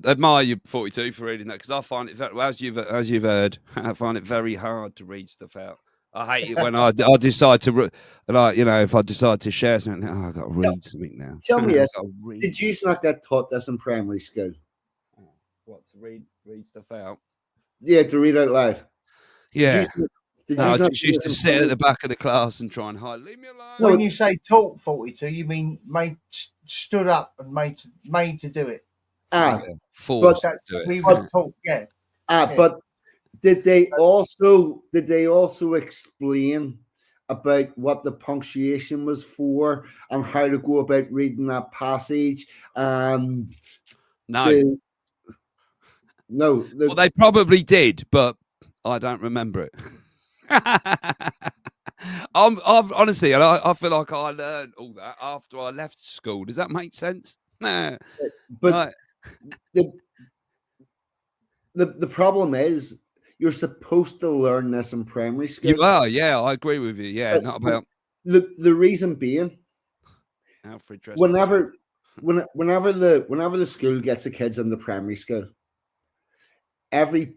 admire you 42 for reading that because I find it as you've heard, I find it very hard to read stuff out. I hate it when I decide to like, you know, if I decide to share something, I got to read something now. tell me this: I've gotta read. did you not get taught this in primary school? What, to read stuff out? Yeah, to read out loud. Yeah. Did No, I not just do used this to in sit at primary- the back of the class and try and hide. Leave me alone. No, When you say talk 42, you mean stood up and made to do it. Ah, Forced to That's do it. we was taught. Yeah. Yeah. but did they also explain about what the punctuation was for and how to go about reading that passage? And No. Well, they probably did, but I don't remember it. I've honestly, I feel like I learned all that after I left school. Does that make sense? Nah. but the problem is you're supposed to learn this in primary school. You are, yeah, I agree with you. Yeah, But not about the reason being, Alfred Dressel. whenever the school gets the kids into primary school, every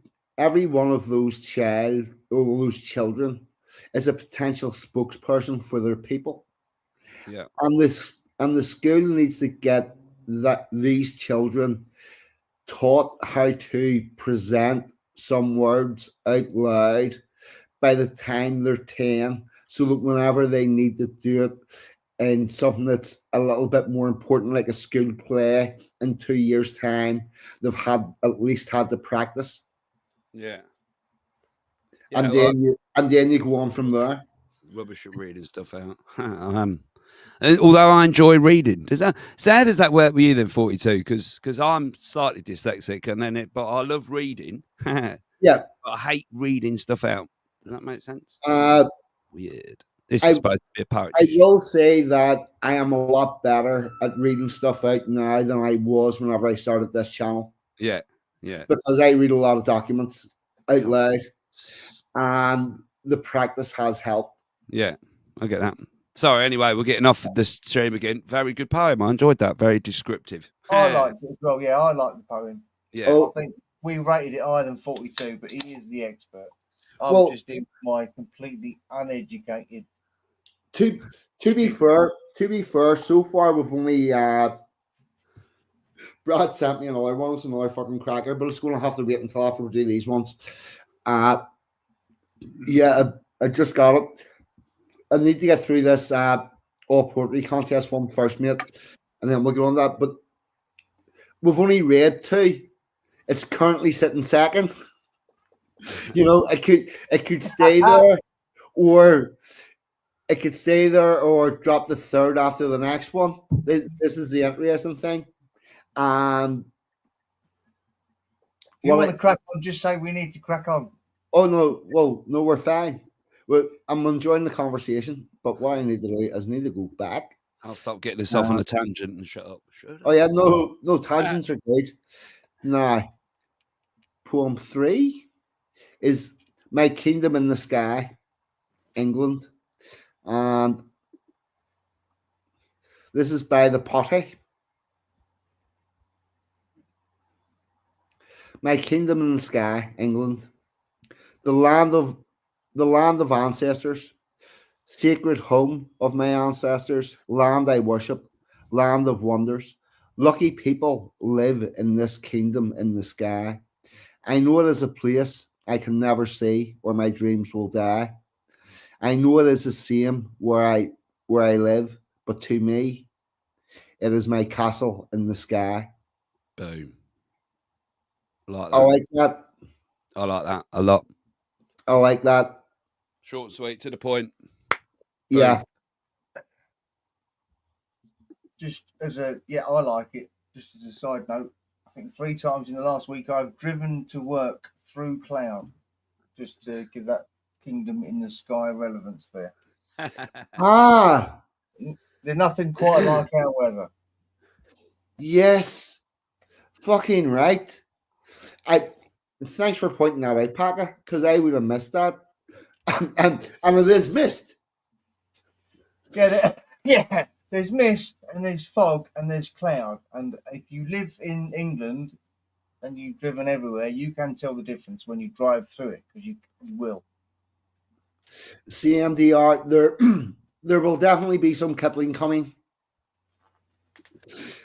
one of those children is a potential spokesperson for their people. Yeah. And the school needs to get these children taught how to present some words out loud by the time they're 10, so that whenever they need to do it in something that's a little bit more important, like a school play in 2 years' time, they've at least had the practice. Yeah. And then you go on from there. Rubbish at reading stuff out. Although I enjoy reading. How does that work with you then, 42? Because I'm slightly dyslexic, but I love reading. Yeah. But I hate reading stuff out. Does that make sense? Weird. This is supposed to be a poetry. I will say that I am a lot better at reading stuff out now than I was whenever I started this channel. Yeah. Yeah. Because I read a lot of documents out loud, and the practice has helped. Yeah, I get that. Sorry, anyway, we're getting off this stream again. Very good poem. I enjoyed that. Very descriptive. I liked it as well. Yeah, I like the poem. Yeah. Oh, I think we rated it higher than 42, but he is the expert. I'm just in my completely uneducated. To be fair, so far we've only Brad sent me another one. It's another fucking cracker, but it's going to have to wait until after we do these ones. Yeah, I just got it. I need to get through this all poetry contest one first, mate, and then we'll get on that. But we've only read 2. It's currently sitting second. You know, it could stay there, or it could stay there or drop the third after the next one. This is the interesting thing. If you Well, want to crack on, just say we need to crack on. oh no, well, no, we're fine. I'm enjoying the conversation, but what I need to do is I need to go back. I'll stop getting this off on a tangent and shut up. Oh yeah, no tangents are good. Now, poem 3 is My Kingdom in the Sky, England, and this is by the Potty. My kingdom in the sky, England, the land of ancestors, sacred home of my ancestors, land I worship, land of wonders. Lucky people live in this kingdom in the sky. I know it is a place I can never see, where my dreams will die. I know it is the same where I live, but to me, it is my castle in the sky. Boom. Like I that. like that. I like that a lot. I like that. Short, sweet, to the point. Yeah. Just as a I like it. Just as a side note, I think 3 times in the last week I've driven to work through cloud, just to give that kingdom in the sky relevance there. Ah, There's nothing quite like our weather. yes. Fucking right. Thanks for pointing that out, Packer, because I would have missed that. And it is missed. Yeah, there's mist and there's fog and there's cloud. And if you live in England and you've driven everywhere, you can tell the difference when you drive through it, because you will. CMDR, there will definitely be some Kipling coming.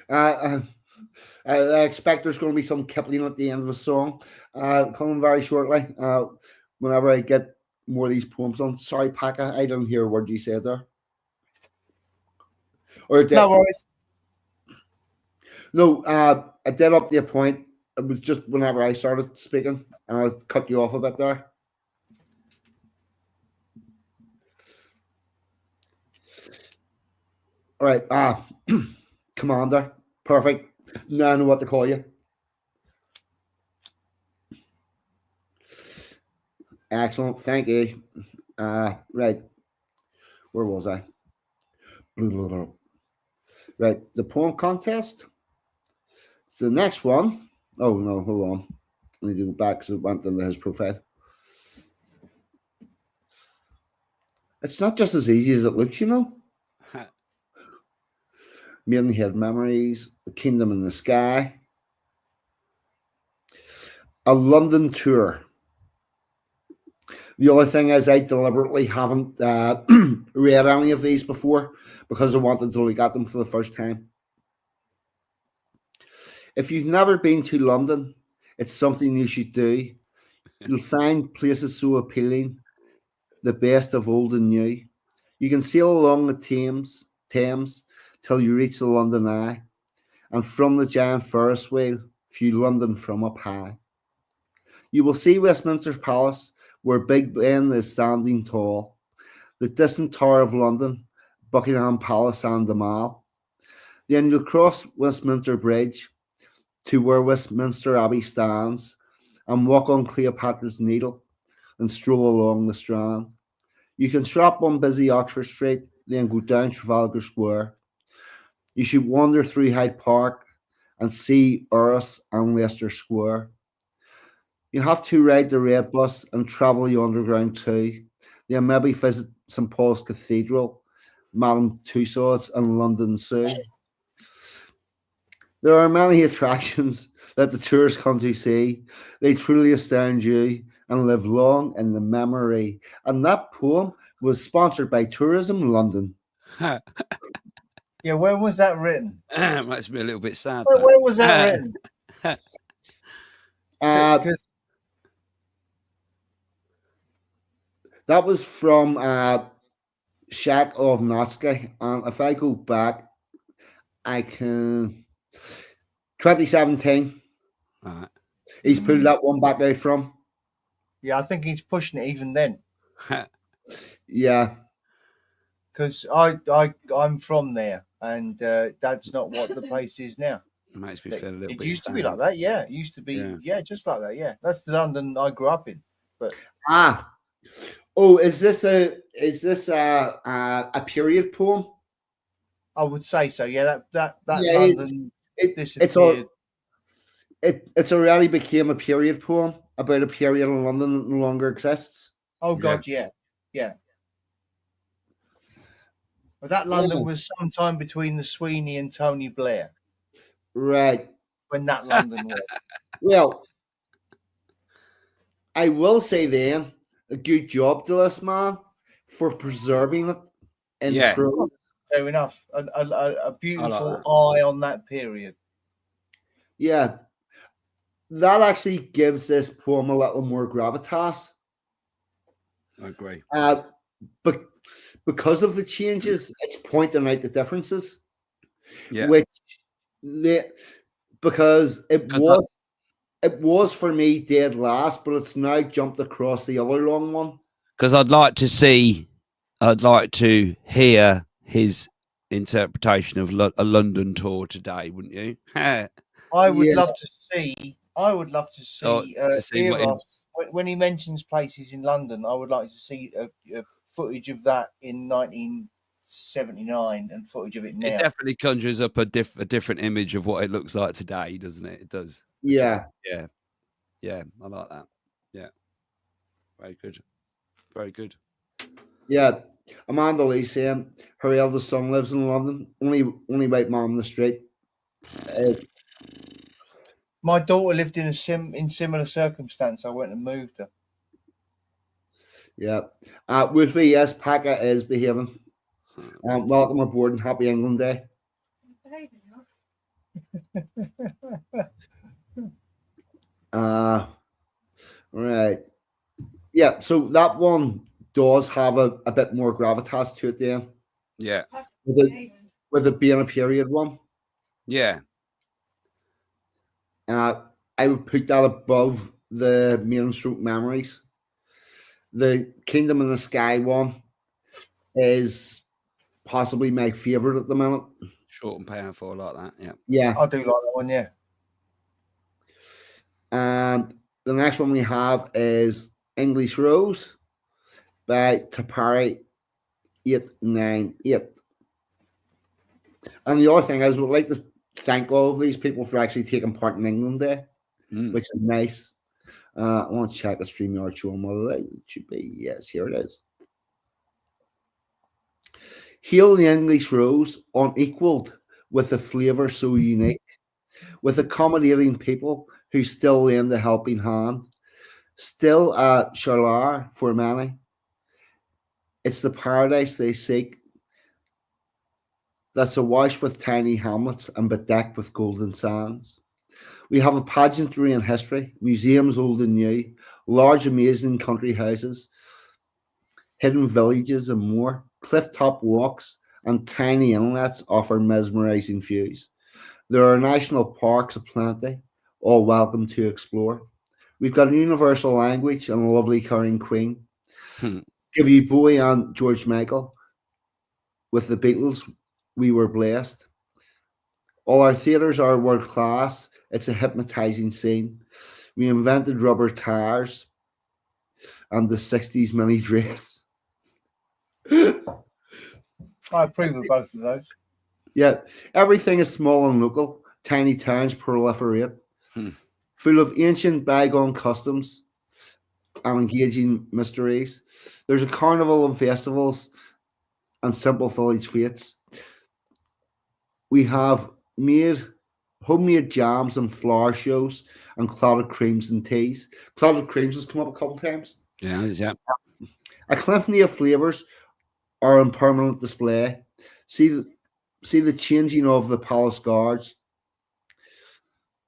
I expect there's going to be some Kipling at the end of the song coming very shortly. Whenever I get more of these poems on. Sorry, Paca, I didn't hear a word you said there. Or No worries. No, I did up to a point. It was just whenever I started speaking, and I cut you off a bit there. All right, Commander, perfect. Now I know what to call you. Excellent, thank you. Right, where was I? Right, the poem contest. It's the next one. Oh no, hold on. I need to go back because it went into his profile. It's not just as easy as it looks, you know. Maidenhead Memories, The Kingdom in the Sky, a London tour. The other thing is I deliberately haven't read any of these before because I wanted to look at them for the first time. If you've never been to London, it's something you should do. You'll find places so appealing, the best of old and new. You can sail along the Thames till you reach the London Eye, and from the giant Ferris wheel, view London from up high. You will see Westminster Palace, where Big Ben is standing tall, the distant Tower of London, Buckingham Palace and the Mall. Then you'll cross Westminster Bridge to where Westminster Abbey stands, and walk on Cleopatra's Needle and stroll along the Strand. You can shop on busy Oxford Street, then go down Trafalgar Square. You should wander through Hyde Park and see Eros and Leicester Square. You have to ride the red bus and travel the underground too. Then maybe visit St Paul's Cathedral, Madame Tussauds and London Zoo. There are many attractions that the tourists come to see. They truly astound you and live long in the memory. And that poem was sponsored by Tourism London. Yeah, when was that written? Makes me a little bit sad. When was that written? That was from Shack of Notsky. And if I go back, I can... 2017. Right. He's pulled that one back out from. Yeah, I think he's pushing it even then. Yeah. because I'm from there, and that's not what the place is now. It makes me feel a little It bit. used to be like that, yeah. It used to be, Yeah. yeah, just like that, yeah. That's the London I grew up in. Ah, oh, is this a period poem? I would say so, yeah. That Yeah, London it's all disappeared. it's already became a period poem about a period in London that no longer exists. Oh God, yeah. But that London Yeah. was sometime between the Sweeney and Tony Blair Right. when that London was. Well, I will say then a good job to this man for preserving it in Yeah. prose. Fair enough. A beautiful that. eye on that period. Yeah, that actually gives this poem a little more gravitas. I agree. But because of the changes, it's pointing out the differences. Yeah. Because it 'Cause was for me dead last, but it's now jumped across the other long one. Because I'd like to hear his interpretation of a London tour today, wouldn't you? I would Yeah. love to see. To see what Eros, when he mentions places in London. I would like to see a footage of that in 1979 and footage of it now. It definitely conjures up a different image of what it looks like today, doesn't it? It does. Yeah. Yeah. Yeah. I like that. Yeah. Very good. Very good. Yeah. Amanda Lee saying her eldest son lives in London. Only white man on the street. It's My daughter lived in similar circumstance. I went and moved her. yeah. Woodley, yes, Packer is behaving. Welcome aboard and happy England Day. Right. Yeah, so that one does have a bit more gravitas to it there. Yeah. With it being a period one. Yeah. I would put that above the Main Stroke Memories. The Kingdom in the Sky one is possibly my favorite at the minute. Short and powerful like that. Yeah. Yeah. I do like that one, yeah. And the next one we have is English Rose by Tapari 898. And the other thing is, we'd like to thank all of these people for actually taking part in England Day, which is nice. I want to check the StreamYard show model. It should be, yes, here it is. Hail the English Rose, unequaled, with a flavour so unique, with accommodating people who still lend a helping hand, still a Charlar for many. It's the paradise they seek, that's awash with tiny hamlets and bedecked with golden sands. We have a pageantry and history, museums old and new, large amazing country houses, hidden villages and more, cliff-top walks and tiny inlets offer mesmerizing views. There are national parks aplenty, all welcome to explore. We've got a universal language and a lovely currying queen. Give you Bowie and George Michael. With the Beatles, we were blessed. All our theatres are world class. It's a hypnotizing scene. We invented rubber tires and the 60s mini dress. I approve of both of those. Yeah, everything is small and local. Tiny towns proliferate. Full of ancient bygone customs and engaging mysteries. There's a carnival of festivals and simple village fates. We have homemade jams and flower shows and clotted creams and teas. Clotted creams has come up a couple of times. Yeah. A plenty of flavours are on permanent display. See the changing of the palace guards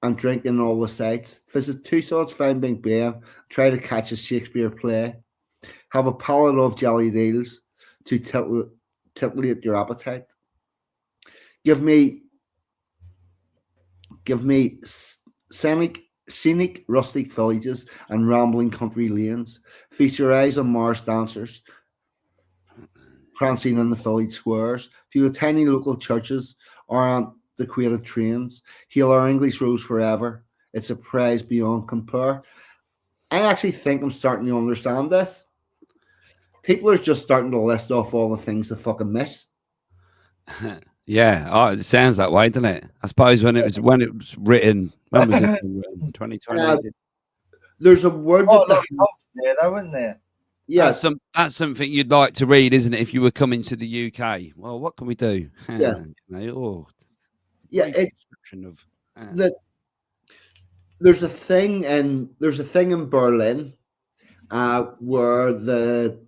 and drinking all the sights. Visit Tussauds, find Big Ben, try to catch a Shakespeare play. Have a pallet of jelly deals to titillate your appetite. Give me scenic rustic villages and rambling country lanes. Feast your eyes on Mars dancers prancing in the village squares, to the tiny local churches or antiquated trains. Hail our English rose forever. It's a prize beyond compare. I actually think I'm starting to understand this. People are just starting to list off all the things they fucking miss. Yeah, it sounds that way, doesn't it? I suppose when it was written, when was it written? 2020. There's a word Oh, that lot of culture there, though, isn't there? yes, That's something you'd like to read, isn't it? If you were coming to the UK, well, what can we do? Yeah. Brief it, description of that there's a thing in Berlin where the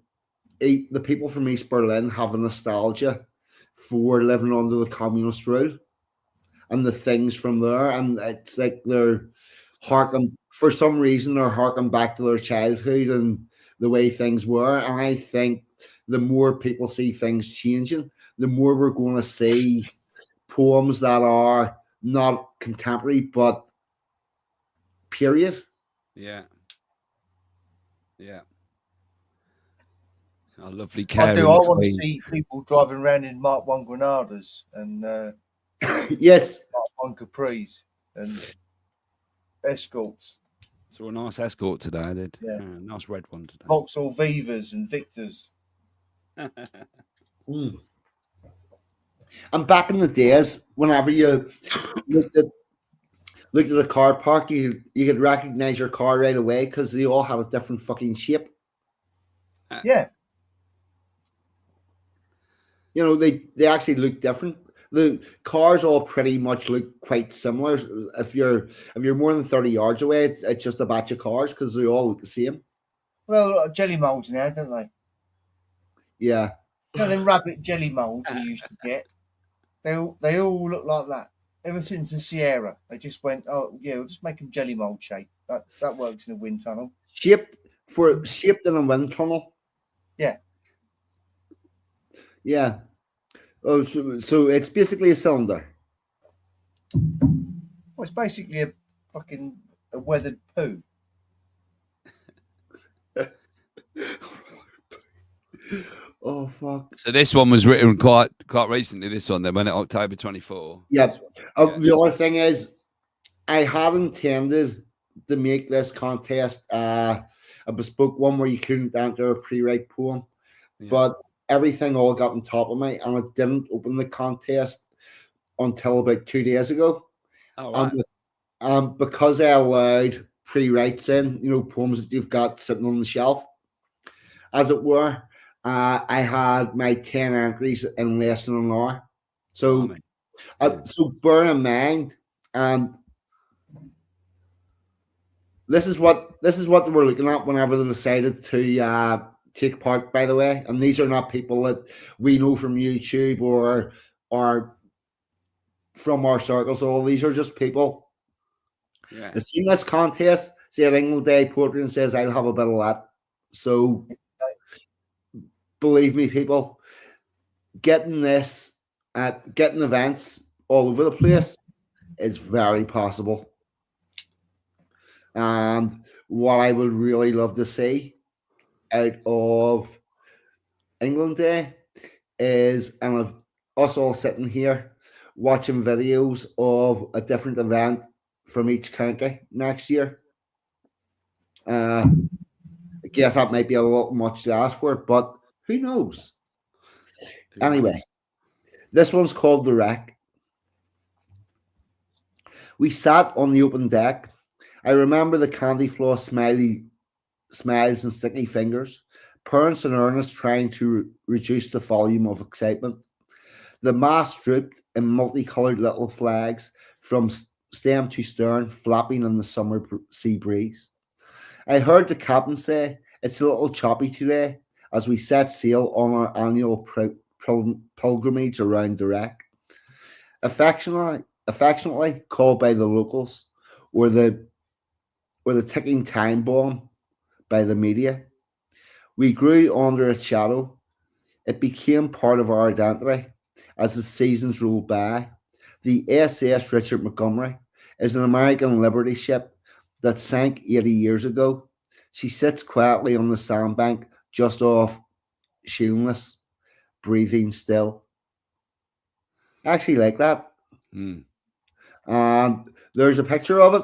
people from East Berlin have a nostalgia for living under the communist rule and the things from there, and it's like they're for some reason they're harking back to their childhood and the way things were. And I think the more people see things changing, the more we're going to see poems that are not contemporary but period. yeah. A lovely I caring do. I want to queen. see people driving around in Mark 1 Granadas and Yes, Mark 1 Capris and Escorts, Saw a nice escort today. I did. Yeah. Nice red one today. Vauxhall Vivas and Victors. and back in the days, whenever you looked at a car park, you could recognize your car right away because they all had a different fucking shape. Yeah. You know, they actually look different. The cars all pretty much look quite similar. If you're more than 30 yards away, it's just a batch of cars because they all look the same. Well, jelly molds now, don't they? Yeah. You know, them rabbit jelly molds you used to get. They all look like that. Ever since the Sierra, they just went, oh yeah, we'll just make them jelly mold shape. That works in a wind tunnel. Shaped in a wind tunnel. Yeah. Yeah. Oh, so it's basically a cylinder. Well, it's basically a fucking weathered poo. Oh fuck. So this one was written quite recently. This one then, when it October 24. Yeah. The other thing is, I had intended to make this contest a bespoke one where you couldn't enter a pre-write poem, Yeah. but everything all got on top of me, and I didn't open the contest until about 2 days ago. Oh, right. Because I allowed pre-writes in, you know, poems that you've got sitting on the shelf, as it were. I had my 10 entries in less than an hour. So, so bear in mind, this is what they were looking at whenever they decided to take part. By the way, and these are not people that we know from YouTube or from our circles. All these are just people. Yeah. The seen this contest, say at England Day Poetry, and says I'll have a bit of that. So believe me, people, getting events all over the place is very possible. And what I would really love to see out of England Day is, and of us all sitting here watching videos of a different event from each county next year. I guess that might be a little much to ask for, but who knows? Anyway, this one's called The Wreck. We sat on the open deck. I remember the candy floss smiles and sticky fingers, parents in earnest trying to reduce the volume of excitement. The mast drooped in multicolored little flags from stem to stern, flapping in the summer sea breeze. I heard the captain say, "It's a little choppy today," as we set sail on our annual pilgrimage around the wreck. Affectionately called by the locals, or the ticking time bomb by the media. We grew under its shadow. It became part of our identity as the seasons rolled by. The SS Richard Montgomery is an American liberty ship that sank 80 years ago. She sits quietly on the sandbank just off Sheerness, breathing still. I actually like that. Mm. There's a picture of it.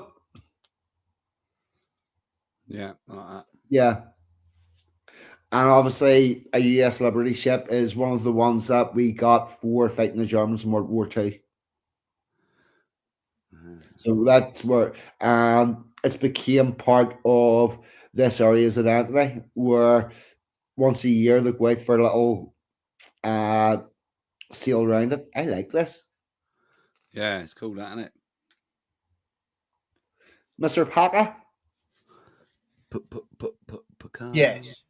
Yeah, like that. Yeah. And obviously, a US Liberty ship is one of the ones that we got for fighting the Germans in World War II. So that's where it's became part of this area's identity, where once a year they go out for a little sail around it. I like this. Yeah, it's cool, that, isn't it? Mr. Packer? Pecan. Yes.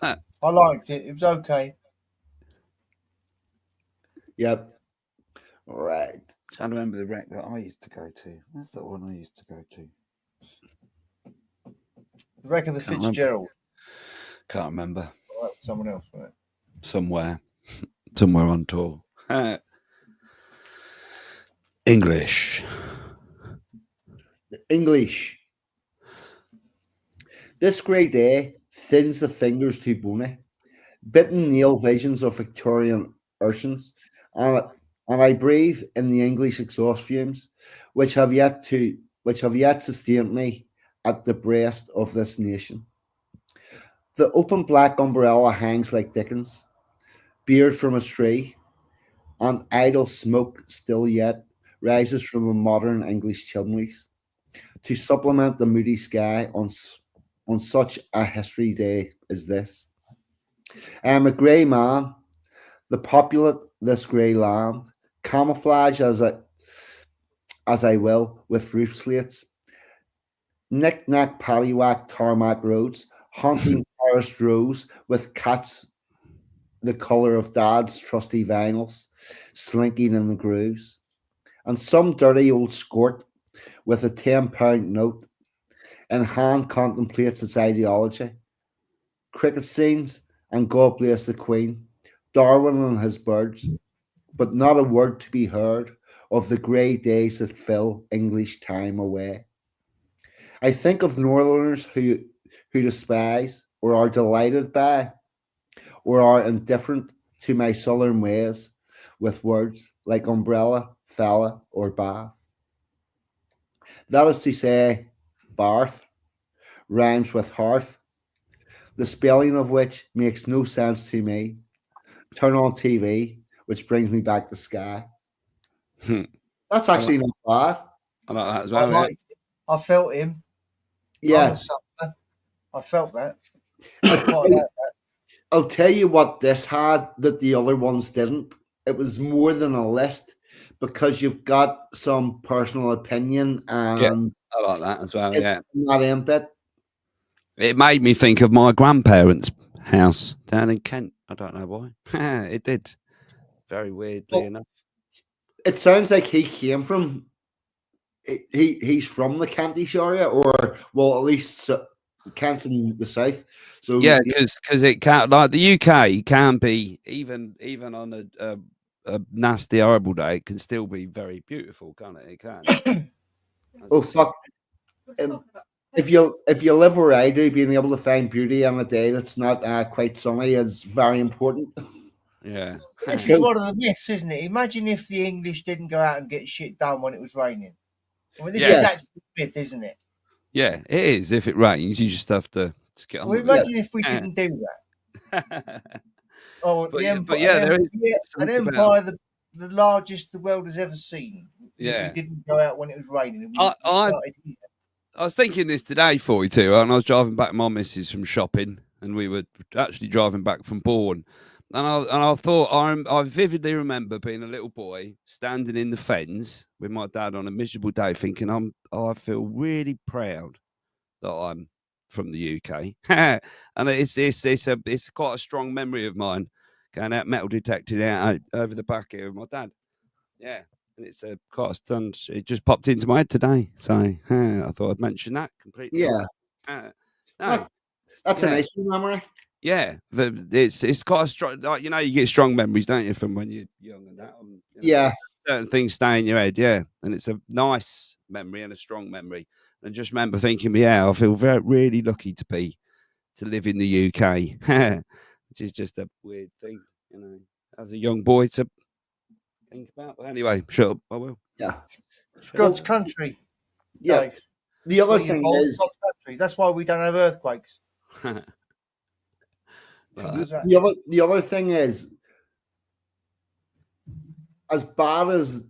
Huh. I liked it. It was okay. Yep. All right. Trying to remember the wreck that I used to go to. Where's that one I used to go to? The wreck of the Can't remember. Fitzgerald. Can't remember. Oh, that was someone else, wasn't it? Somewhere on tour. English. English. This grey day thins the fingers too bony, bitten nail visions of Victorian urchins, and I breathe in the English exhaust fumes, which have yet sustained me at the breast of this nation. The open black umbrella hangs like Dickens, beard from a tree, and idle smoke still yet rises from the modern English chimneys to supplement the moody sky on such a history day as this. I am a grey man, the populate this grey land, camouflage as I will with roof slates, knick-knack paddywhack tarmac roads, haunting forest rows with cats the colour of dad's trusty vinyls slinking in the grooves, and some dirty old skort with a £10 note in hand contemplates its ideology. Cricket scenes and God bless the Queen, Darwin and his birds, but not a word to be heard of the grey days that fill English time away. I think of Northerners who despise or are delighted by or are indifferent to my Southern ways with words like umbrella, fella, or bath. That is to say, Barth rhymes with hearth, the spelling of which makes no sense to me. Turn on TV, which brings me back to Sky. That's actually not bad. I like that as I well. Yeah. liked it. I felt him. I'm Yeah, a sucker. I felt that. I quite like that. I'll tell you what this had that the other ones didn't. It was more than a list because you've got some personal opinion and I like that as well. it's Yeah. not in bit. It made me think of my grandparents' house down in Kent. I don't know why. It did. Very weirdly Well, enough. It sounds like he came from. He's from the Kentish area, or well, at least Kent's in the south. So Yeah, because it can, like the UK can be even on a nasty, horrible day, it can still be very beautiful, can't it? It can. Oh fuck! If you live where I do, being able to find beauty on a day that's not quite sunny is very important. Yeah. This is one of the myths, isn't it? Imagine if the English didn't go out and get shit done when it was raining. I mean, this Yeah. is actually a myth, isn't it? Yeah, it is. If it rains, you just have to get on Well, with it. imagine if we didn't do that. Oh, But yeah, there is an something empire the largest the world has ever seen. Yeah. We didn't go out when it was raining. And we I- started here. I was thinking this today, 42, and I was driving back my missus from shopping, and we were actually driving back from Bourne. And I thought, I vividly remember being a little boy standing in the fens with my dad on a miserable day, thinking, I feel really proud that I'm from the UK. And it's quite a strong memory of mine, going out metal detecting out over the back here with my dad. Yeah. And it's quite a stunt. It just popped into my head today. So I thought I'd mention that completely. Yeah, No, that's a Yeah. nice memory. yeah, it's quite a strong. Like, you get strong memories, don't you, from when you're young and that. Yeah, Certain things stay in your head, yeah, and it's a nice memory and a strong memory. And I just remember thinking, yeah, I feel really lucky to live in the UK. which is just a weird thing, you know, as a young boy to think about. But anyway, shut up. I will. Yeah. God's country. Yeah. Dave. The other Where you're thing born, is, God's country. That's why we don't have earthquakes. Right. Does that- the other thing is, as bad as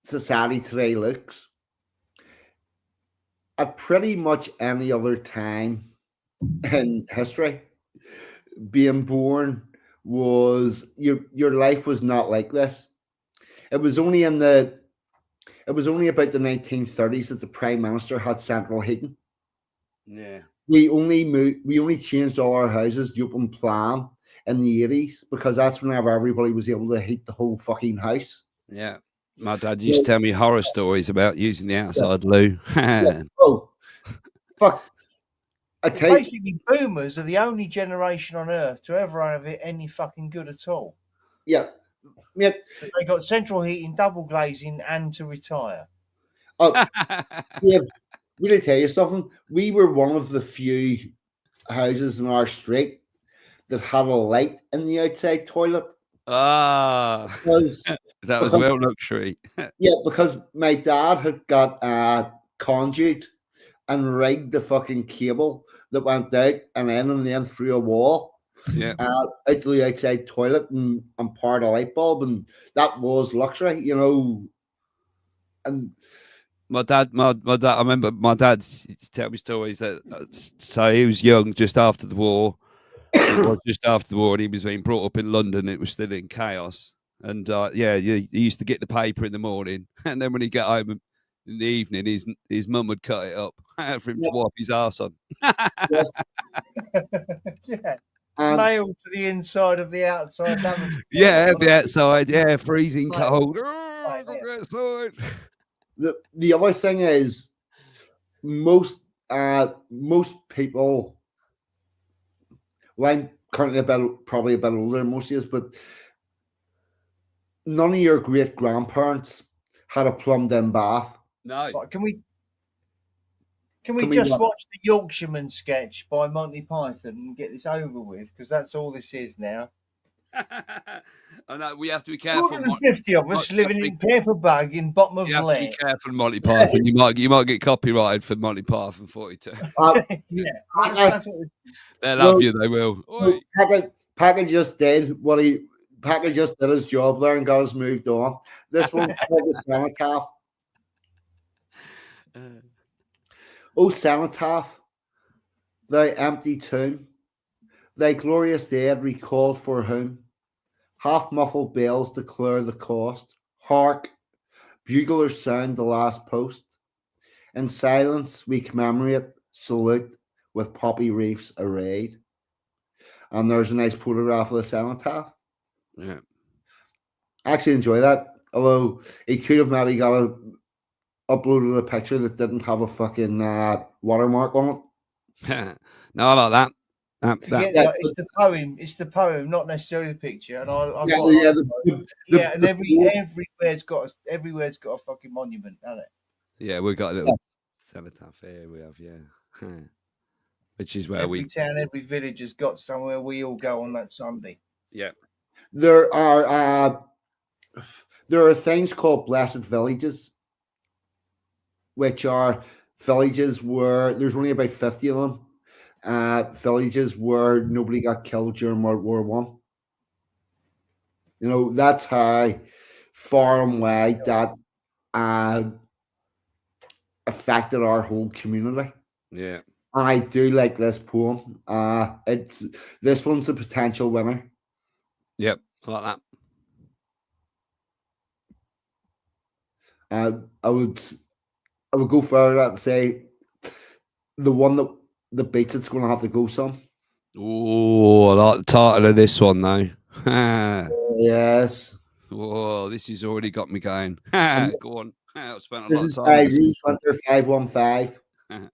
society today looks, at pretty much any other time in history, being born was your life was not like this. It was only about the 1930s that the prime minister had central heating. Yeah. We only changed all our houses to open plan in the 80s because that's whenever everybody was able to heat the whole fucking house. Yeah. My dad used to tell me horror stories about using the outside loo. Oh, fuck. I tell you, Basically, boomers are the only generation on earth to ever have it any fucking good at all. yeah. Yeah. 'Cause they got central heating, double glazing, and to retire. Oh, Dave, really tell you something. We were one of the few houses in our street that had a light in the outside toilet. Ah, Because, that was because- well luxury. yeah, because my dad had got a conduit and rigged the fucking cable that went out and then through a wall Yeah. out to the outside toilet and poured a light bulb, and that was luxury, you know. And My dad, I remember my dad tell me stories that so he was young just after the war. It was just after the war, and he was being brought up in London. It was still in chaos, and he used to get the paper in the morning, and then when he got home in the evening, his mum would cut it up for him to wipe his arse on. yes, Yeah. and Nailed to the inside of the outside. lavatory. Yeah, be outside. Yeah, freezing Right. cold. Oh, Right, go yeah. outside. the other thing is most people. Well, I'm currently probably a bit older than most of you, but none of your great grandparents had a plumbed in bath. No. Right, can we Can we just what? watch the Yorkshireman sketch by Monty Python and get this over with? Because that's all this is now. I know we have to be careful. 250 of us living in paper bag in bottom of You have to be lake. careful, Monty Python. You might get copyrighted for Monty Python 42. Uh, Yeah, I- that's what They love Well, you. They will. so Oi. Packer just did Packer just did his job there and got us moved on. This one's called the Cenotaph. O Cenotaph, thy empty tomb, thy glorious dead recalled for whom half muffled bells declare the cost. Hark, buglers sound the last post. In silence we commemorate, salute with poppy wreaths arrayed. And there's a nice photograph of the cenotaph. Yeah. I actually enjoy that. Although he could have maybe uploaded a picture that didn't have a fucking watermark on it. No, I like that. Yeah, Yeah. it's the poem. It's the poem, not necessarily the picture. And I Yeah, quite yeah, like it. Yeah, and everywhere's got a fucking monument, hasn't it? Yeah, we got a little cenotaph here. We have, yeah. Which is where Every town, every village has got somewhere we all go on that Sunday. yeah. There are things called blessed villages, which are villages where there's only about 50 of them. Villages where nobody got killed during World War One. You know, that's how far and wide that affected our whole community. Yeah. And I do like this poem. This one's the potential winner. Yep. I like that. I would go further to say the one that beats it's going to have to go some. Oh, I like the title of this one though. Yes. Whoa, this has already got me going. Go on. I've spent a This lot is of by time. with this. Reese Winter 515.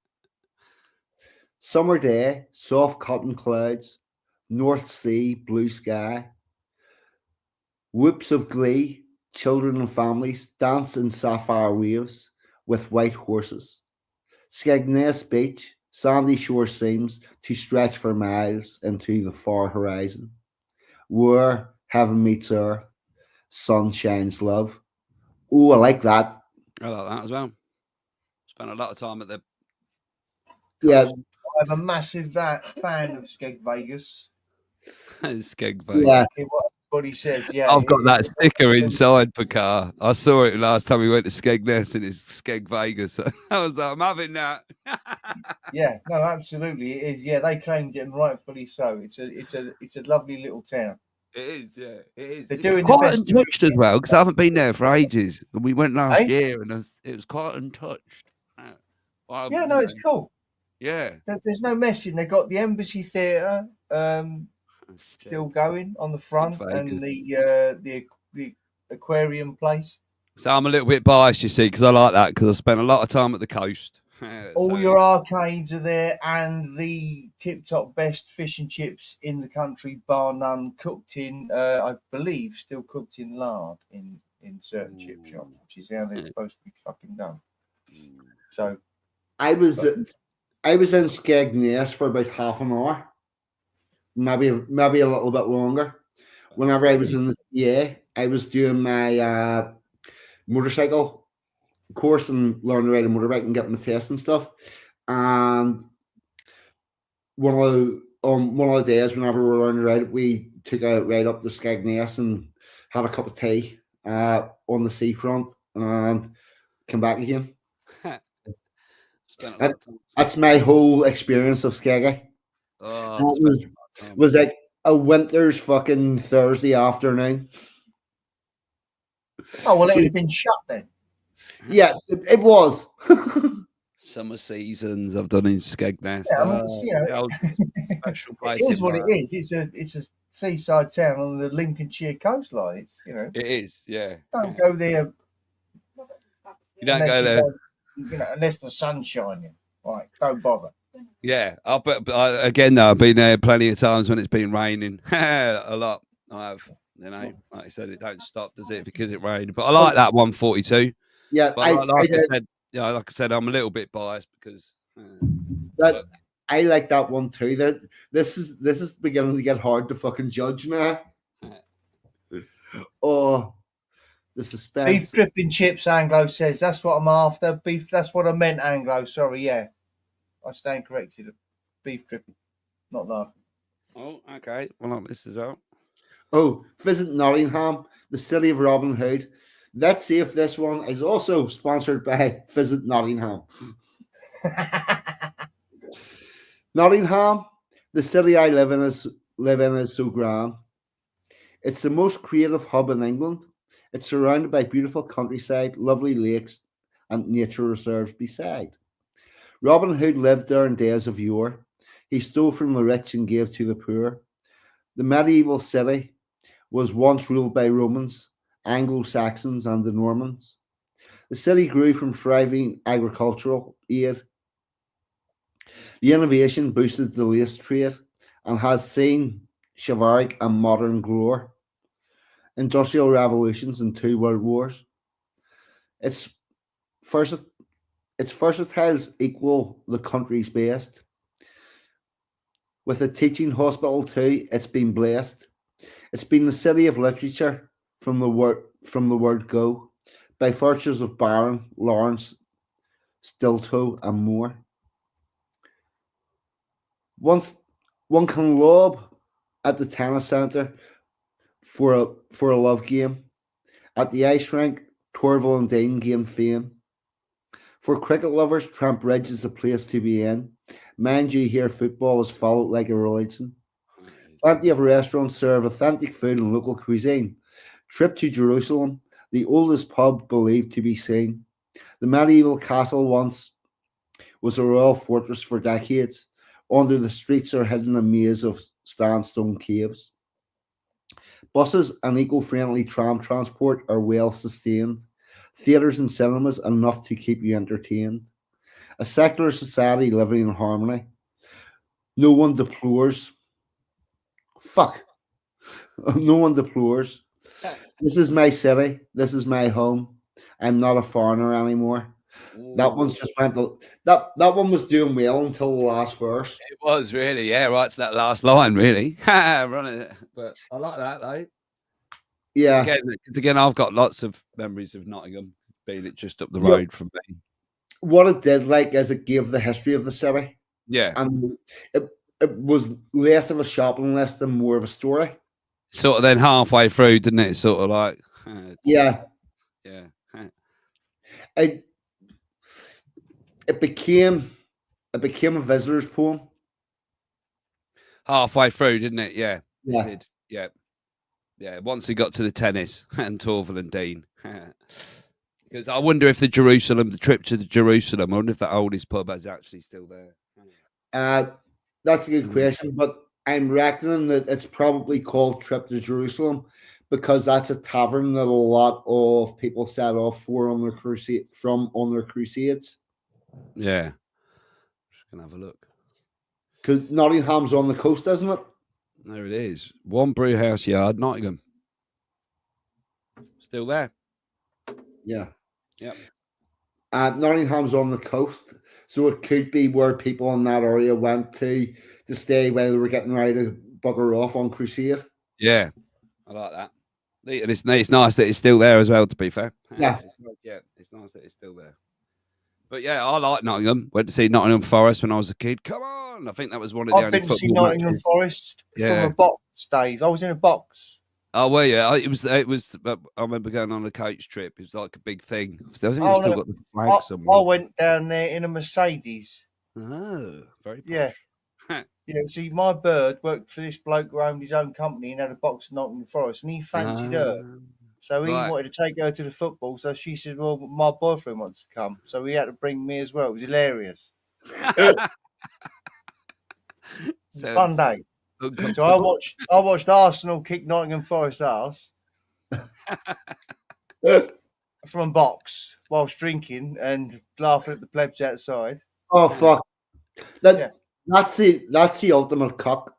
Summer day, soft cotton clouds, North Sea, blue sky. Whoops of glee, children and families dance in sapphire waves with white horses. Skegness Beach, sandy shore seems to stretch for miles into the far horizon. Where heaven meets earth, sun shines love. Oh, I like that. I like that as well. Spent a lot of time at the Yeah, I'm a massive fan of Skeg Vegas. Skeg Vegas. yeah. What everybody says, yeah. I've got that it's- sticker inside the car. I saw it last time we went to Skegness and it's Skeg Vegas. I was like, I'm having that. Yeah, no, absolutely, it is. Yeah, they claimed it, and rightfully so. It's a lovely little town. It is, yeah, it is. They're It's doing the quite best untouched as well because I haven't been there for ages. And we went last Eh? year and it was quite untouched. Yeah, no, it's cool. Yeah. There's no messing. They got the Embassy Theatre still going on the front, and the aquarium place. So I'm a little bit biased, you see, because I like that because I spent a lot of time at the coast. All So- your arcades are there, and the tip-top best fish and chips in the country, bar none. Cooked in, I believe, still cooked in lard in certain chip shops, which is how they're supposed to be fucking done. So I was in Skegness for about half an hour, maybe a little bit longer. Whenever I was in the I was doing my motorcycle course and learning to ride a motorbike and getting the test and stuff. And one of the days, whenever we were learning to ride it, we took a ride up to Skegness and had a cup of tea on the seafront and came back again. Spent a lot of time. That's my whole experience of Skeggy. Oh, That spent a lot of time. was like a winter's fucking Thursday afternoon. oh well, it had been shut then. Yeah, it was. Summer seasons I've done in Skegness. Yeah, I mean, it's, you know, the old special place. It is in what it Wales. is. It's a seaside town on the Lincolnshire coastline. It's, you know, It is, yeah. don't go there. You don't unless go you there. You know, unless the sun's shining. Right, don't bother. Yeah, but again though, I've been there plenty of times when it's been raining. A lot. I have. You know, like I said, it don't stop, does it? Because it rained. But I like that 142. Yeah, But like I said, I'm a little bit biased because. I like that one too. That this is beginning to get hard to fucking judge now. Oh, the suspense. Beef dripping chips, Anglo says. That's what I'm after. Beef. That's what I meant, Anglo. Sorry, yeah. I stand corrected. Beef dripping, not laughing. Oh, okay. Well, this is out. Oh, visit Nottingham, the city of Robin Hood. Let's see if this one is also sponsored by Visit Nottingham. Nottingham, the city I live in is so grand. It's the most creative hub in England. It's surrounded by beautiful countryside, lovely lakes, and nature reserves beside. Robin Hood lived there in days of yore. He stole from the rich and gave to the poor. The medieval city was once ruled by Romans, Anglo-Saxons, and the Normans. The city grew from thriving agricultural aid. The innovation boosted the lace trade and has seen chivalric and modern glory, industrial revolutions and 2 world wars. Its versatiles equal the country's best. With a teaching hospital too, it's been blessed. It's been the city of literature from the word go, by virtues of Byron, Lawrence, Stiltoe, and more. Once one can lob at the tennis centre for a love game. At the ice rink, Torval and Dean gain fame. For cricket lovers, Trent Bridge is the place to be in. Mind you, here football is followed like a religion. Plenty of restaurants serve authentic food and local cuisine. Trip to Jerusalem, the oldest pub believed to be seen. The medieval castle once was a royal fortress for decades. Under the streets are hidden a maze of sandstone caves. Buses and eco-friendly tram transport are well sustained. Theatres and cinemas enough to keep you entertained. A secular society living in harmony. No one deplores. Fuck. No one deplores. This is my city. This is my home. I'm not a foreigner anymore. That one's just went that one was doing well until the last verse. It was really, yeah, right to that last line, really. Running it, but I like that though. Yeah, Again, I've got lots of memories of Nottingham, being it just up the Yep. road from me. what it did like is it gave the history of the city, Yeah, and it was less of a shopping list and more of a story. sort of then halfway through, didn't it? Sort of like, Yeah, yeah, it became a visitor's poem. halfway through, didn't it? Yeah, Yeah. it did. Yeah, yeah. Once he got to the tennis and Torval and Dean, because I wonder if the trip to the Jerusalem, I wonder if that oldest pub is actually still there. That's a good question, but I'm reckoning that it's probably called Trip to Jerusalem because that's a tavern that a lot of people set off for on their crusades. Yeah, just gonna have a look. Because Nottingham's on the coast, isn't it? There it is. One Brewhouse Yard, Nottingham. Still there. Yeah. Yep. Nottingham's on the coast, so it could be where people in that area went to stay while they were getting ready to bugger off on crusade. Yeah, I like that. And it's nice that it's still there as well, to be fair. Yeah. It's nice that it's still there. But yeah, I like Nottingham. Went to see Nottingham Forest when I was a kid. Come on. I think that was one of the I've only been to see football Nottingham matches. Forest Yeah. from a box, Dave. I was in a box. Oh, well, yeah. It was. I remember going on a coach trip. It was like a big thing. I think Oh, we've still no. got the flag somewhere. I went down there in a Mercedes. Oh, very posh. Yeah. Yeah, see, my bird worked for this bloke who owned his own company and had a box of Nottingham Forest, and he fancied her. So he Right. wanted to take her to the football. So she said, well, my boyfriend wants to come. So he had to bring me as well. It was hilarious. Fun day. So I watched Arsenal kick Nottingham Forest ass from a box whilst drinking and laughing at the plebs outside. Oh fuck! Yeah. That's the ultimate cock.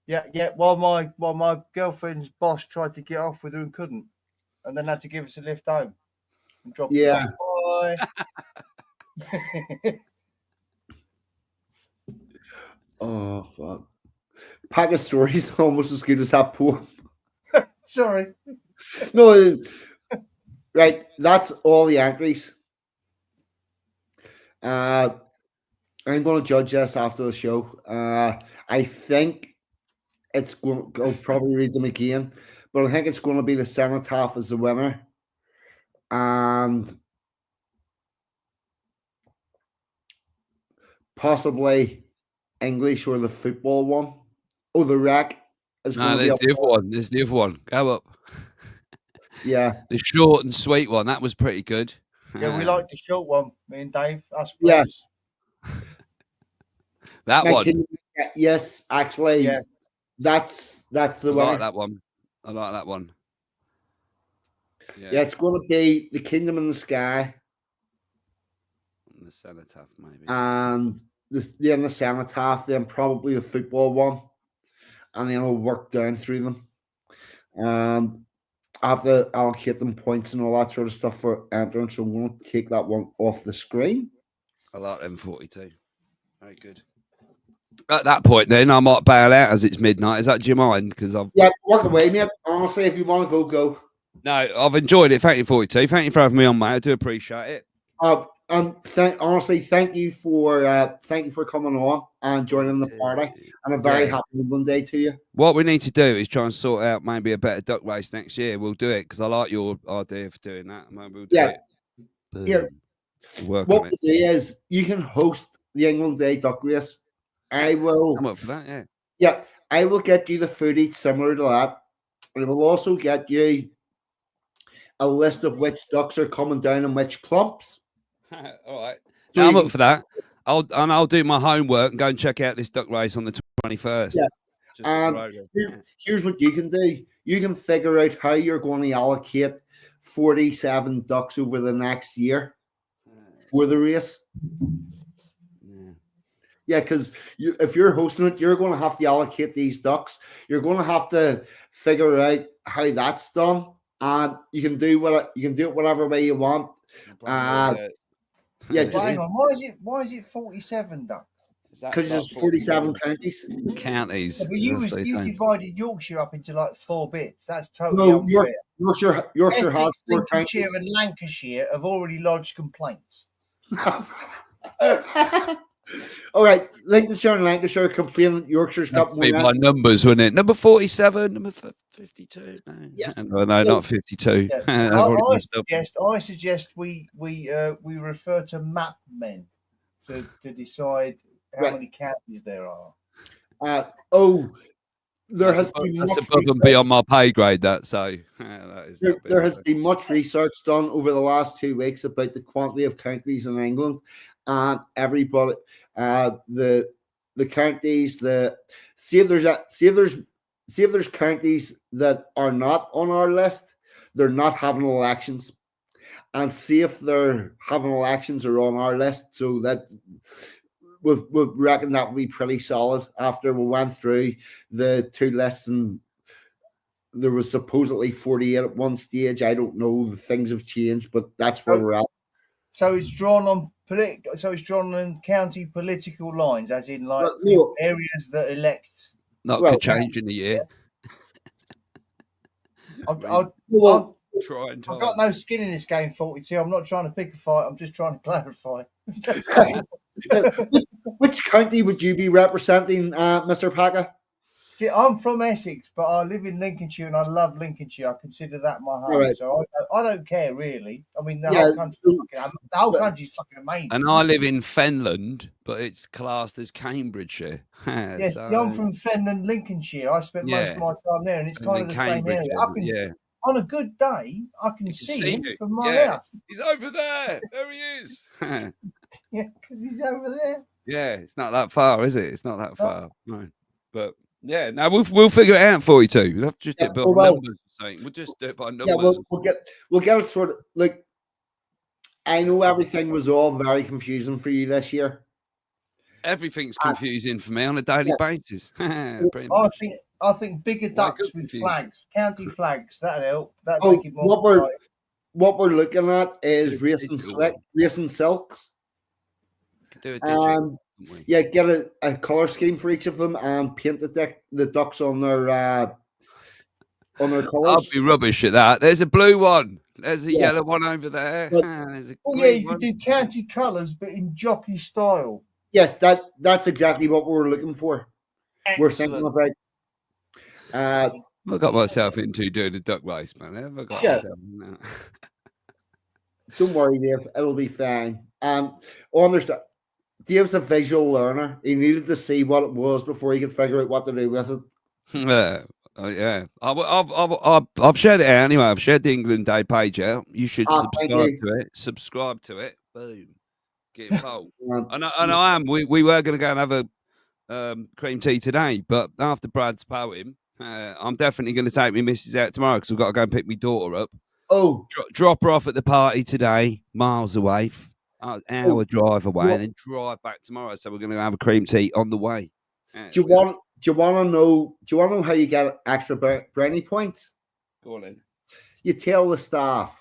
Yeah. While my girlfriend's boss tried to get off with her and couldn't, and then had to give us a lift home and drop us Yeah. off. Bye. Oh fuck! Pack of stories almost as good as that poem. Sorry. No, right. That's all the entries. I'm going to judge this after the show. I think it's going. I'll probably read them again, but I think it's going to be the Cenotaph as the winner, and possibly English or the football one. Oh, the Wreck is going No, to be there's up the other one. There's the other one. Go up. Yeah. The short and sweet one. That was pretty good. Yeah, we like the short one, me and Dave. Us Yeah. plebs. that Now, one. yes, actually, Yeah. that's the I winner. like that one. I like that one. Yeah, it's going to be the Kingdom in the Sky The Cenotaph, maybe. and then the Cenotaph, then probably the football one, and then I'll work down through them. And I have to allocate them points and all that sort of stuff for entering, so I'm going to take that one off the screen. I like them 42. Very good. At that point, then I might bail out as it's midnight. Is that do you mind? Because I've Yeah, work away, mate. Honestly, if you want to go, go. no, I've enjoyed it. Thank you, 42. Thank you for having me on, mate. I do appreciate it. Honestly, thank you for coming on and joining the party. And a very happy Monday to you. What we need to do is try and sort out maybe a better duck race next year. We'll do it because I like your idea for doing that. Maybe we'll do it. Yeah. Work What on we it. do is you can host the England Day duck race. I will. I'm up for that. Yeah. Yeah, I will get you the footage similar to that. I will also get you a list of which ducks are coming down in which clumps. All right. So Now, I'm you up for that. I'll do my homework and go and check out this duck race on the 21st. Yeah. Just up the road. Here's what you can do. You can figure out how you're going to allocate 47 ducks over the next year for the race. Yeah, because if you're hosting it, you're going to have to allocate these ducks. You're going to have to figure out how that's done, and you can do it whatever way you want. Yeah, But just hang on, why is it 47 ducks? because there's 47 counties. counties. Yeah, but you that's what he's saying. divided Yorkshire up into like 4 bits. That's totally No, unfair. Yorkshire has Essex, 4 Lincolnshire, counties. and Lancashire have already lodged complaints. All right, Lincolnshire and Lancashire complaining Yorkshire's got more. Be by numbers, wouldn't it? Number 47, number 52. No, Yeah. no, not 52. Yeah. I've already messed up. I suggest we refer to map men to decide how Right. many counties there are. There has been That's much above and research. beyond my pay grade. That so that is. There has been much research done over the last 2 weeks about the quantity of counties in England, and everybody, the counties, see if there's counties that are not on our list, they're not having elections, and see if they're having elections or on our list, so that we reckon that would be pretty solid after we went through the 2 lists, and there was supposedly 48 at one stage. I don't know. Things have changed, but that's where we're at. So it's drawn on county political lines, as in like Well, no. areas that elect. Not Well, could change in a year. I've Trying to. got no skin in this game, 42. I'm not trying to pick a fight. I'm just trying to clarify. That's all. Which county would you be representing, Mr. Packer? See, I'm from Essex, but I live in Lincolnshire and I love Lincolnshire. I consider that my home, Right. so I don't care really. I mean, the Yeah, whole country's fucking amazing. And I live in Fenland, but it's classed as Cambridgeshire. Yes, so, I'm from Fenland, Lincolnshire. I spent most of my time there, and it's and kind then of the same Cambridge, area. On a good day, I can see him you. from my Yeah. house. He's over there. There he is. Yeah, because he's over there. Yeah, it's not that far, is it? It's not that far. No. But yeah, now we'll figure it out for you too. We'll have to just do it by numbers or something. We'll just do it by numbers. Yeah, we'll get it sort of like. I know everything was all very confusing for you this year. Everything's confusing for me on a daily basis. Pretty I much. think bigger Why ducks good with confusing? flags, county flags. That'd help. That'd Oh, make it more exciting. what we're looking at is Do a racing digital racing silks. Could do a digital, couldn't we? Yeah, get a color scheme for each of them and paint the ducks on their I'll colors. be rubbish at that. There's a blue one. There's a Yeah. yellow one over there. But- There's a Oh green yeah, you one. could do county colours, but in jockey style. Yes, that's exactly what we're looking for. We're thinking Excellent. about. I got myself into doing a duck race, man. Have I got Yeah. myself in that? Don't worry, Dave. It'll be fine. Understand. Dave's a visual learner. He needed to see what it was before he could figure out what to do with it. Yeah. Yeah, I've shared it out anyway. I've shared the England Day page out. You should Ah, thank subscribe you. to it. Subscribe to it. Boom. Get involved. Um, and I am. We were going to go and have a cream tea today, but after Brad's poem, I'm definitely going to take my missus out tomorrow because we've got to go and pick my daughter up. Oh, Drop her off at the party today, miles away, an hour drive away, What- and then drive back tomorrow. So we're going to have a cream tea on the way. do you want to know how you get extra brownie points? Go on in. You tell the staff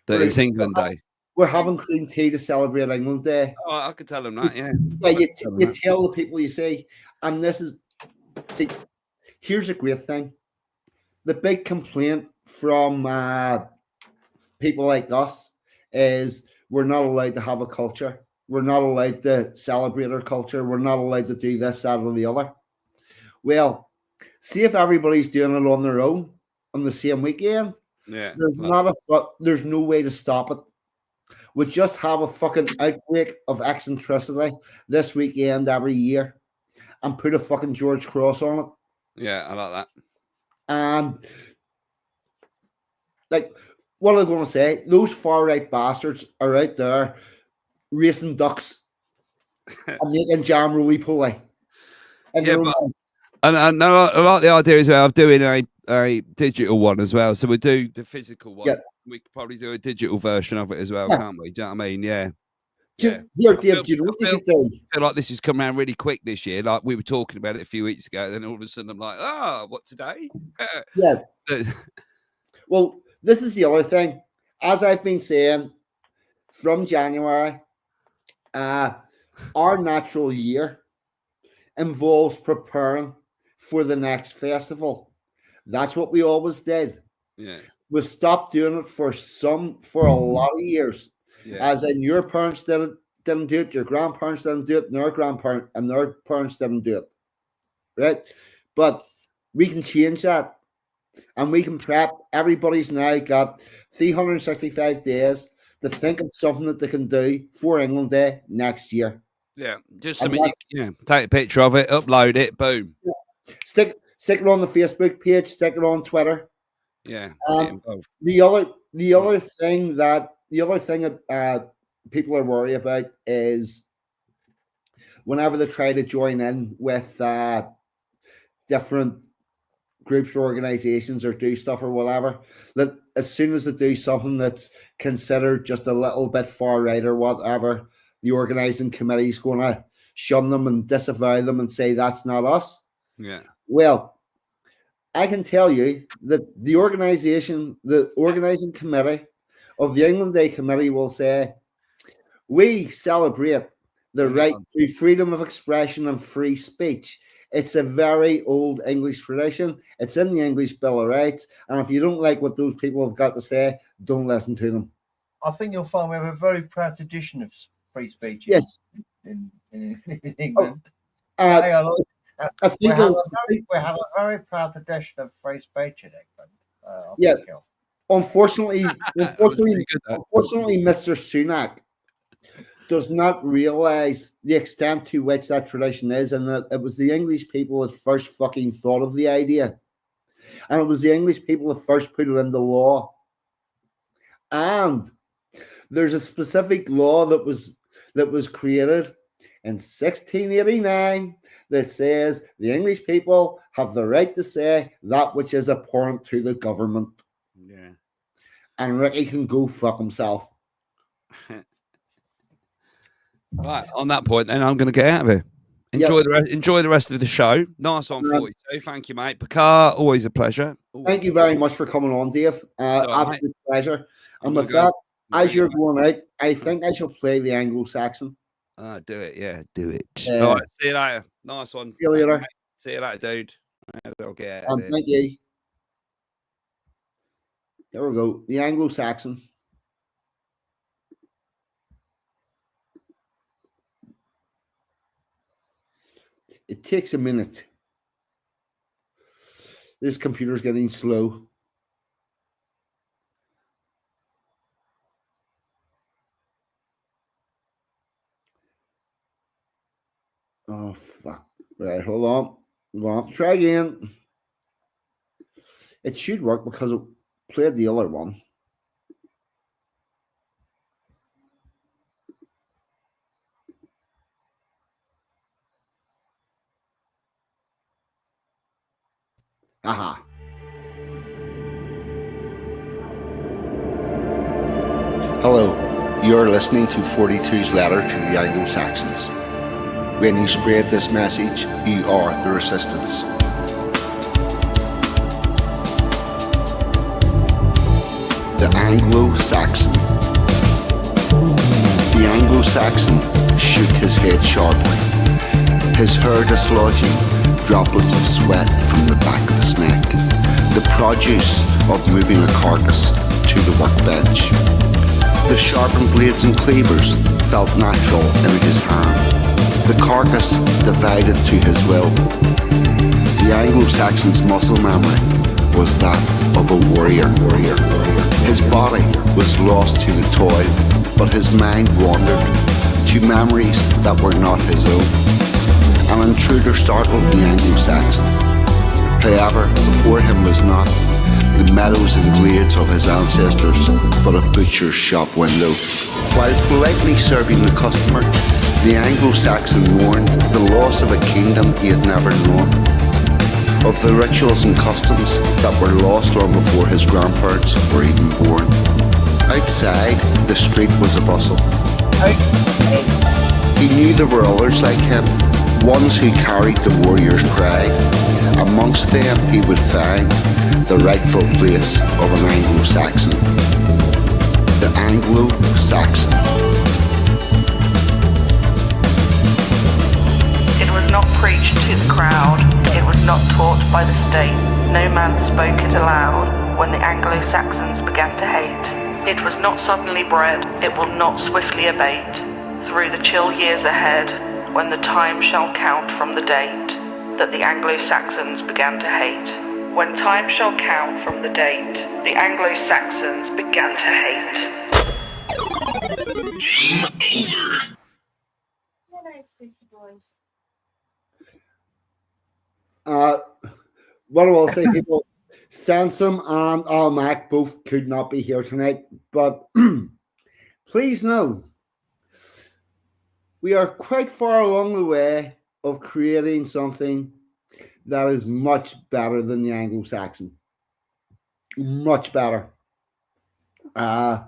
That it's England Day. we're having cream tea to celebrate England Day. Oh, I could tell them that. Yeah. Yeah, you Tell them that. tell the people you see, and this is. See, here's a great thing. The big complaint from people like us is we're not allowed to have a culture. We're not allowed to celebrate our culture. We're not allowed to do this, that, or the other. Well, see if everybody's doing it on their own on the same weekend. Yeah. There's no way to stop it. We just have a fucking outbreak of eccentricity this weekend every year and put a fucking George Cross on it. Yeah, I like that. And like, what am I going to say? Those far right bastards are out there racing ducks and making jam roly poly. Yeah, but and I like the idea as well of doing a digital one as well. So we do the physical one. Yeah. We could probably do a digital version of it as well, Yeah. can't we? Do you know what I mean? Yeah. Here, I Dave, feel- do you know what I you could do? I feel like this has come around really quick this year. Like we were talking about it a few weeks ago, then all of a sudden I'm like, what today? Yeah. Well, this is the other thing. As I've been saying, from January, our natural year involves preparing for the next festival. That's what we always did. Yeah. We've stopped doing it for a lot of years. Yeah. As in, your parents didn't do it, your grandparents didn't do it, and their parents didn't do it. Right? But we can change that, and we can prep. Everybody's now got 365 days to think of something that they can do for England Day next year. Yeah. Just And something. Take a picture of it, upload it, boom. Stick it on the Facebook page, stick it on Twitter. Yeah. The other thing that people are worried about is whenever they try to join in with different groups or organizations or do stuff or whatever, that as soon as they do something that's considered just a little bit far right or whatever, the organizing committee is going to shun them and disavow them and say that's not us. Yeah. Well, I can tell you that the organizing committee of the England Day Committee will say, we celebrate the right to freedom of expression and free speech. It's a very old English tradition. It's in the English Bill of Rights. And if you don't like what those people have got to say, don't listen to them. I think you'll find we have a very proud tradition of free speech. Yes. In England. We have a very proud tradition of free speech in England. Unfortunately, Mr. Sunak does not realise the extent to which that tradition is, and that it was the English people that first fucking thought of the idea, and it was the English people that first put it into law. And there's a specific law that was created in 1689 that says the English people have the right to say that which is abhorrent to the government. Yeah. And Ricky can go fuck himself. Right, on that point, then I'm going to get out of here. Enjoy the rest of the show. Nice one, 42. Thank you, mate. Picard, always a pleasure. Thank you very much for coming on, Dave. Absolute pleasure. And with that, as you're going out, I think I shall play the Anglo-Saxon. Do it, yeah, do it. All right, see you later. Nice one. See you later. See you later, dude. Okay. Thank you. There we go. The Anglo-Saxon. It takes a minute. This computer's getting slow. Oh, fuck. Right, hold on. I'm going to have to try again. It should work because it played the other one. Aha. Hello, you're listening to 42's letter to the Anglo-Saxons. When you spread this message, you are the resistance. The Anglo-Saxon. The Anglo-Saxon shook his head sharply, his hair dislodging droplets of sweat from the back of his neck, the produce of moving a carcass to the workbench. The sharpened blades and cleavers felt natural in his hand. The carcass divided to his will. The Anglo-Saxon's muscle memory was that of a warrior. His body was lost to the toil, but his mind wandered to memories that were not his own. An intruder startled the Anglo-Saxon. However, before him was not the meadows and glades of his ancestors, but a butcher's shop window. While politely serving the customer, the Anglo-Saxon mourned the loss of a kingdom he had never known, of the rituals and customs that were lost long before his grandparents were even born. Outside, the street was a bustle. He knew there were others like him, ones who carried the warrior's pride. Amongst them he would find the rightful place of an Anglo-Saxon. The Anglo-Saxon. spoke it aloud when the Anglo-Saxons began to hate. It was not suddenly bred, it will not swiftly abate. Through the chill years ahead, when the time shall count from the date that the Anglo-Saxons began to hate. When time shall count from the date the Anglo-Saxons began to hate. What I will say, people, Sansom and Almac both could not be here tonight, but please know we are quite far along the way of creating something that is much better than the Anglo-Saxon. Much better. And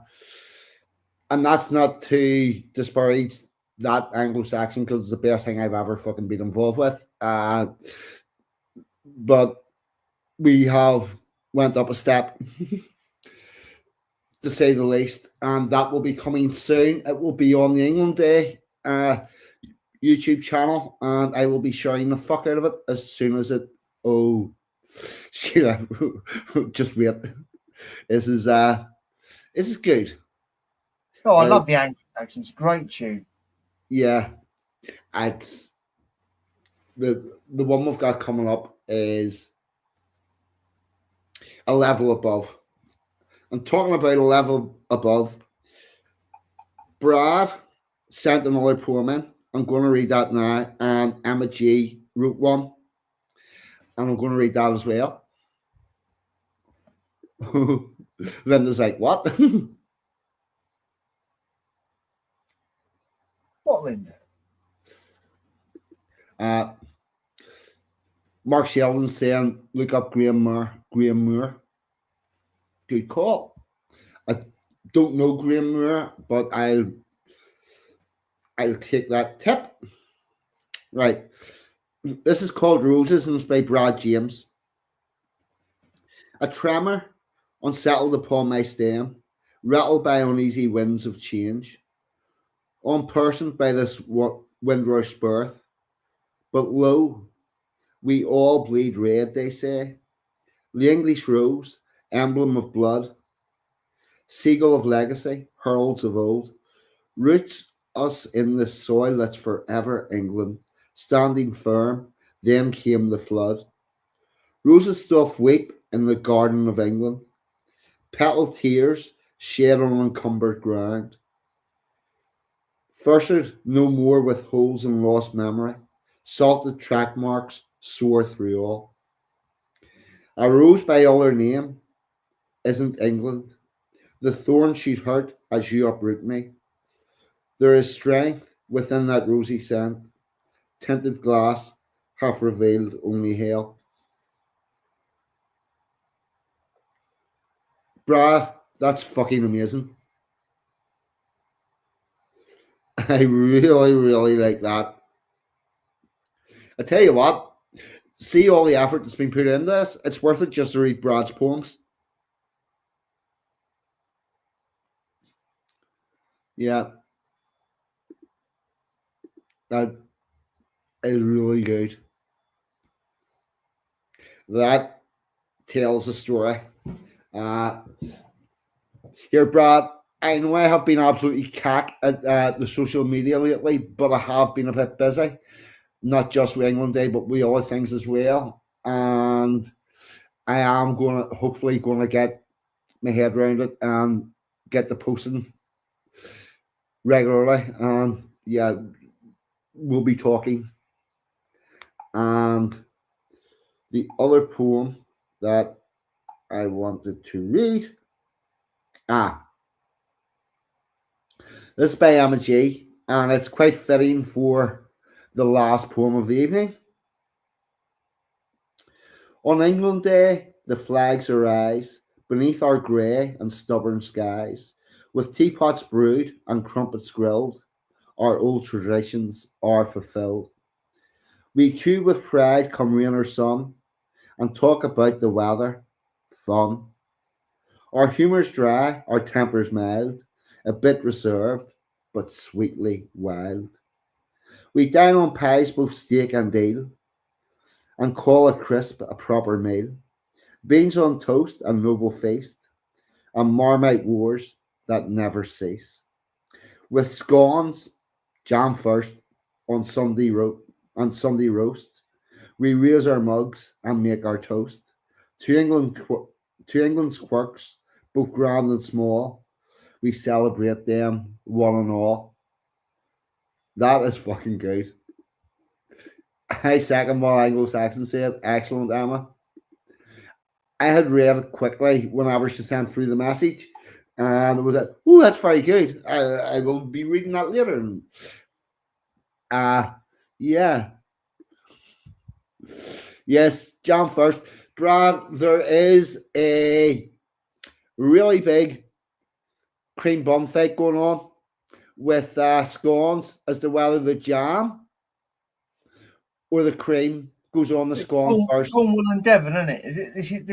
that's not to disparage that Anglo-Saxon because it's the best thing I've ever fucking been involved with. But we have went up a step, to say the least, and that will be coming soon. It will be on the England Day YouTube channel, and I will be sharing the fuck out of it as soon as it. Oh, Sheila, just wait. This is good. Oh, I love the Anglo-Saxons. Great tune. Yeah, it's the one we've got coming up is a level above. I'm talking about a level above. Brad sent another poem in. I'm going to read that now, and Emma G wrote one, and I'm going to read that as well. Linda's like, what? What, Linda? Mark Sheldon saying, look up Graham Moore. Graham Moore. Good call. I don't know Graham Moore, but I'll take that tip. Right. This is called Roses and it's by Brad James. A tremor unsettled upon my stem, rattled by uneasy winds of change, unpersoned by this windrush birth. But lo, we all bleed red, they say. The English rose, emblem of blood, seagull of legacy, heralds of old, roots us in the soil that's forever England, standing firm, then came the flood. Roses doth weep in the garden of England, petal tears shed on encumbered ground, fursured no more with holes and lost memory, salted track marks soar through all. A rose by all her name isn't England, the thorn she'd hurt as you uproot me. There is strength within that rosy scent, tinted glass half revealed only hell. Brad, that's fucking amazing. I really, really like that. I tell you what, see all the effort that's been put into this. It's worth it just to read Brad's poems. Yeah. That is really good. That tells a story. Here, Brad, I know I have been absolutely cack at the social media lately, but I have been a bit busy. Not just with England Day, but with other things as well. And I am hopefully going to get my head around it and get the posting regularly. And yeah, we'll be talking. And the other poem that I wanted to read. This is by Emma G, and it's quite fitting for the last poem of the evening. On England Day, the flags arise beneath our grey and stubborn skies, with teapots brewed and crumpets grilled, our old traditions are fulfilled. We queue with pride come rain or sun, and talk about the weather, fun. Our humour's dry, our temper's mild, a bit reserved, but sweetly wild. We dine on pies, both steak and eel, and call a crisp a proper meal. beans on toast and noble feast, and Marmite wars that never cease. With scones, jam first on Sunday roast, we raise our mugs and make our toast. To England's quirks, both grand and small, we celebrate them one and all. That is fucking good. I second what Anglo-Saxon said. Excellent, Emma. I had read it quickly whenever she sent through the message, and it was like, "Oh, that's very good. I will be reading that later." And, yeah, yes, jam first, Brad. There is a really big cream bun fight going on with scones as to whether the jam or the cream goes on the scone first. Cornwall and Devon, isn't it?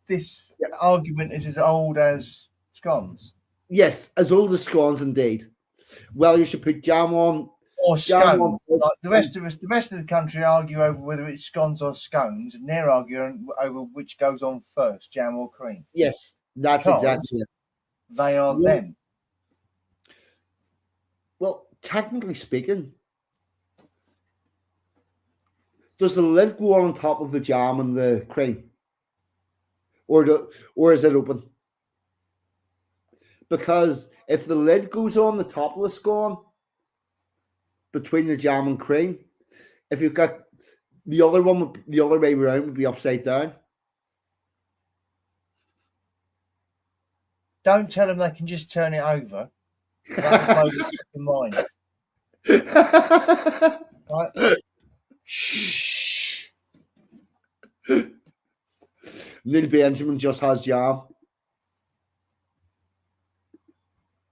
This argument is as old as scones Yes, as old as scones indeed. Well, you should put jam on. or Jam scones. on Like the rest of us, the rest of the country argue over whether it's scones or scones, and they're arguing over which goes on first, jam or cream. Yes, that's Because exactly it. They are Yeah. them. Well, technically speaking, does the lid go on top of the jam and the cream, or is it open? Because if the lid goes on the top of the scone between the jam and cream, if you've got the other one, the other way around would be upside down. Don't tell them they can just turn it over. That'll blow their fucking minds. Right? Shh. Neil Benjamin just has jam.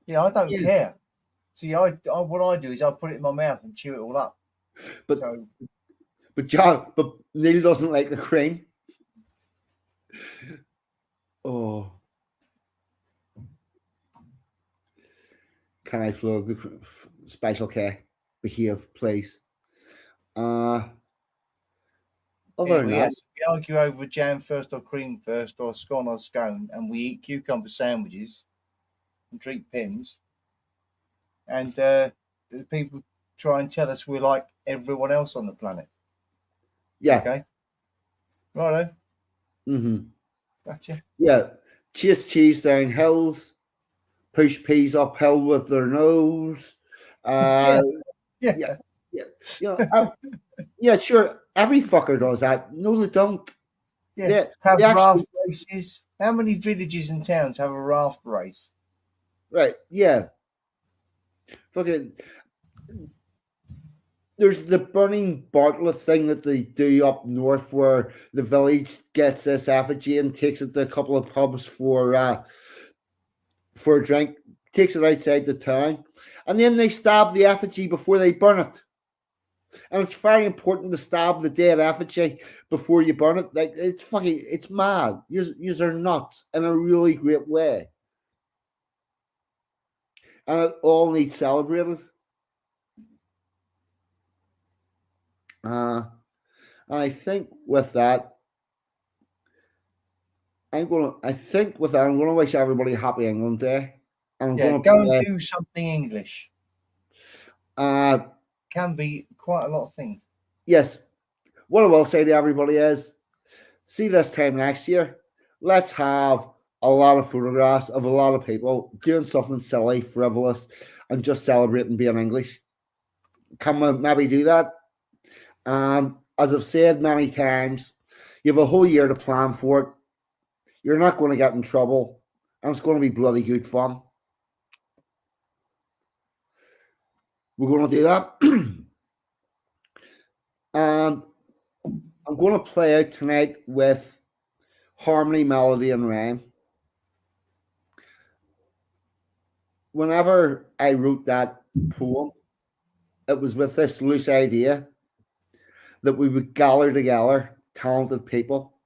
Yeah, I don't Yeah. care. See, I what I do is I put it in my mouth and chew it all up. But So but Neil doesn't like the cream. Oh. Can I plug the Special K? Behave, please. Other than we that, argue over jam first or cream first or scone or scone, and we eat cucumber sandwiches and drink pins. And the people try and tell us we're like everyone else on the planet. yeah. Okay. Righto. Mm-hmm. Gotcha. Yeah. Chase cheese down hills, push peas uphill with their nose. Yeah. Yeah. You know, yeah, sure. Every fucker does that. No, they don't. Yeah. Have raft races. How many villages and towns have a raft race? Right. Yeah. Fucking. There's the burning Bartlett thing that they do up north, where the village gets this effigy and takes it to a couple of pubs for a drink, takes it outside the town, and then they stab the effigy before they burn it. And it's very important to stab the dead effigy before you burn it. Like, it's mad. Yous are nuts in a really great way, and it all needs celebrated. I think with that, I'm gonna wish everybody a happy England Day. And I'm Yeah, gonna go play, and do something English. uh Can be quite a lot of things. yes. What I will say to everybody is, see this time next year, let's have a lot of photographs of a lot of people doing something silly, frivolous, and just celebrating being English. Can we maybe do that? As I've said many times, you have a whole year to plan for it. You're not going to get in trouble, and it's going to be bloody good fun. We're going to do that. And I'm going to play out tonight with harmony, melody, and rhyme. Whenever I wrote that poem, it was with this loose idea that we would gather together talented people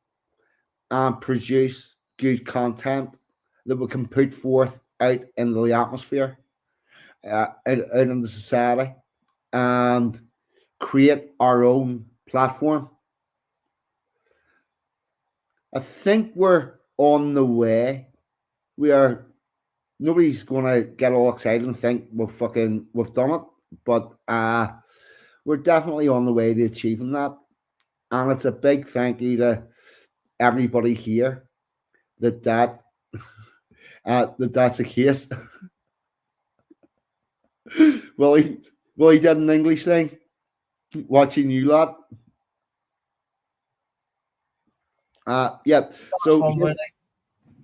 and produce good content that we can put forth out into the atmosphere, out into society, and create our own platform. I think we're on the way. We are. Nobody's gonna get all excited and think we've done it, but we're definitely on the way to achieving that. And it's a big thank you to everybody here that's the case. Willie did an English thing. Watching you lot. Yep. So Nice one, Willie.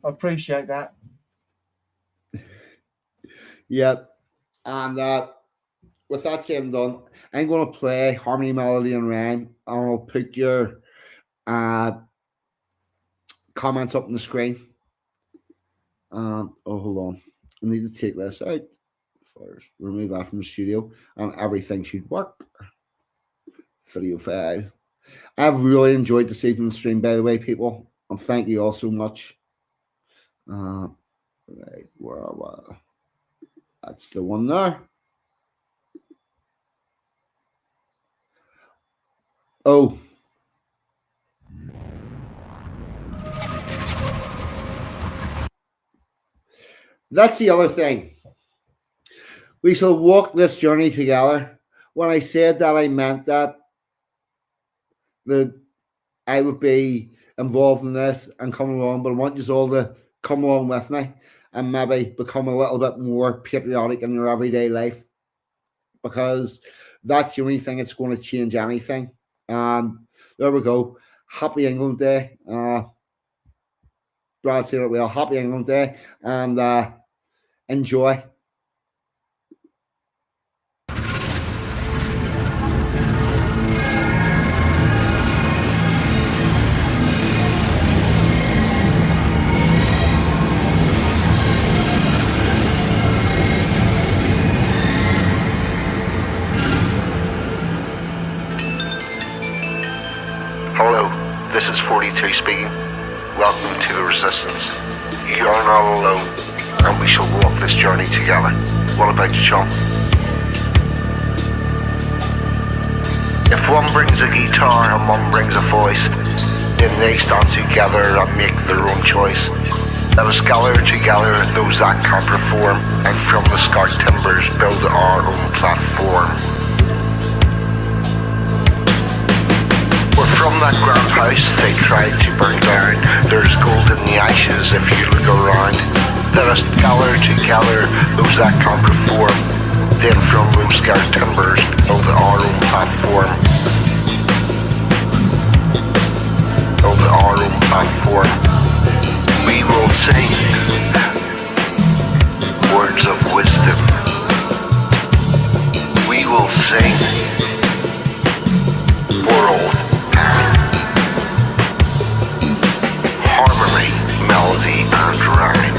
I appreciate that. yep. And with that said and done, I'm going to play Harmony, Melody, and Rhyme, and I'll put your comments up on the screen. Oh, hold on. I need to take this out first. Remove that from the studio, and everything should work. Video file. I've really enjoyed this evening's stream, by the way, people, and thank you all so much. Right, where that's the one there. Oh. That's the other thing. We shall walk this journey together. When I said that, I meant that I would be involved in this and come along, but I want you all to come along with me and maybe become a little bit more patriotic in your everyday life, because that's the only thing that's going to change anything. There we go. Happy England Day. Brad said it well. Happy England Day, and enjoy. Hello, this is 42 speaking. Welcome to the Resistance. You are not alone, and we shall walk this journey together. What about you, chum? If one brings a guitar and one brings a voice, then they stand together and make their own choice. Let us gather together those that can perform, and from the scarred timbers build our own platform. From that grand house they tried to burn down, there's gold in the ashes if you look around. Let us gather together those that can perform, then from those scarred timbers build our own platform. Build our own platform. We will sing words of wisdom. We will sing world harmony, melody, and rhyme.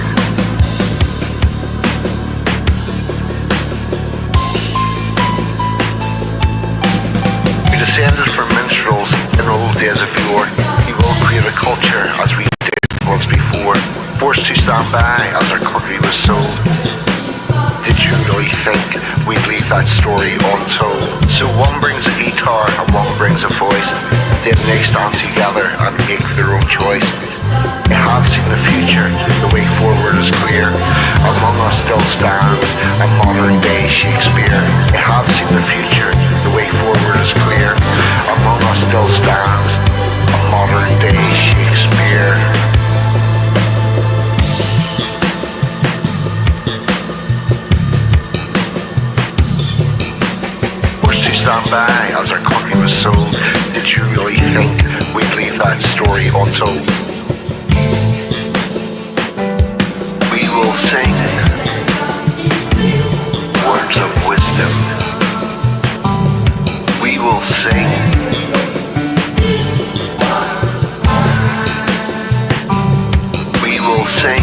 We descended from minstrels in old days of yore. We will create a culture as we did once before, forced to stand by as our country was sold. Did you really think we'd leave that story untold? So one brings a guitar and one brings a voice, then they stand together and make their own choice. I have seen the future, the way forward is clear. Among us still stands a modern day Shakespeare. I have seen the future, the way forward is clear. Among us still stands a modern day Shakespeare. Stand by as our country was sold. Did you really think we'd leave that story untold? We will sing words of wisdom. We will sing we will sing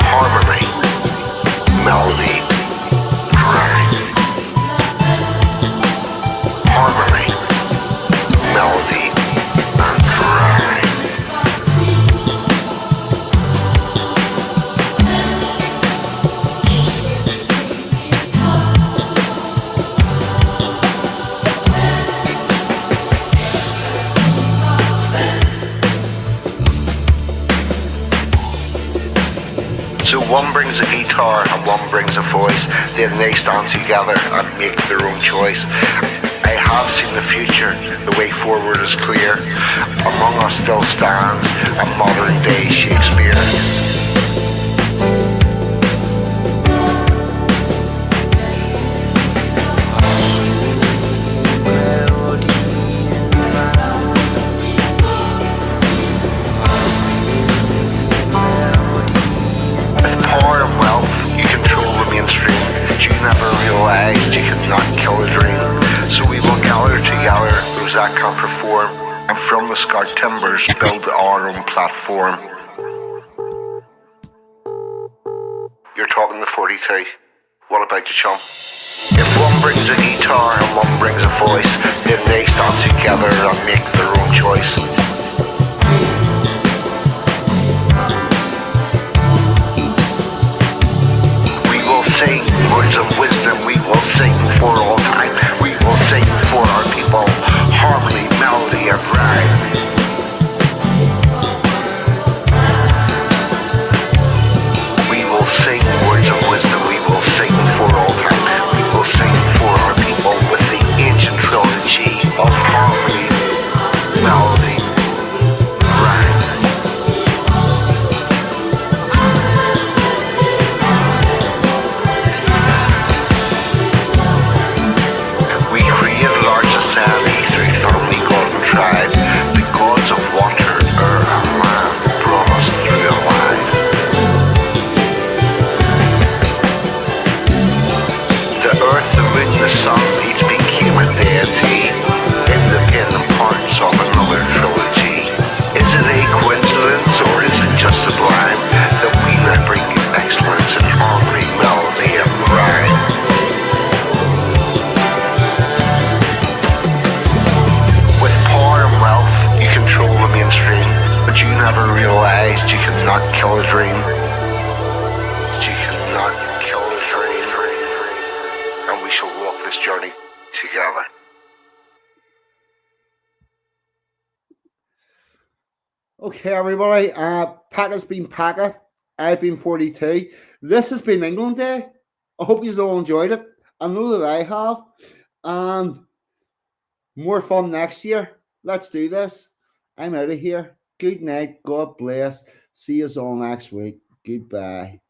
harmony, melody, rhyme. Harmony, melody, and rhyme. So one brings a guitar and one brings a voice. Then they stand together and make their own choice. I have seen the future, the way forward is clear. Among us still stands a modern day Shakespeare. Never realized you could not kill a dream. So we will gather together those that can perform, and from the scarred timbers build our own platform. You're talking to 42. What about you, chum? If one brings a guitar and one brings a voice, then they stand together and make their own choice. Sing words of wisdom, we will sing for all time. We will sing for our people, harmony, melody, and rhyme. We will sing words of wisdom, we will sing for all time. We will sing for our people with the ancient trilogy of harmony, melody, rhyme. Never realized you cannot kill a dream. You cannot kill a dream. And we shall walk this journey together. Okay, everybody. Packa's been Packa. I've been 42. This has been England Day. I hope you all enjoyed it. I know that I have. And more fun next year. Let's do this. I'm out of here. Good night. God bless. See us all next week. Goodbye.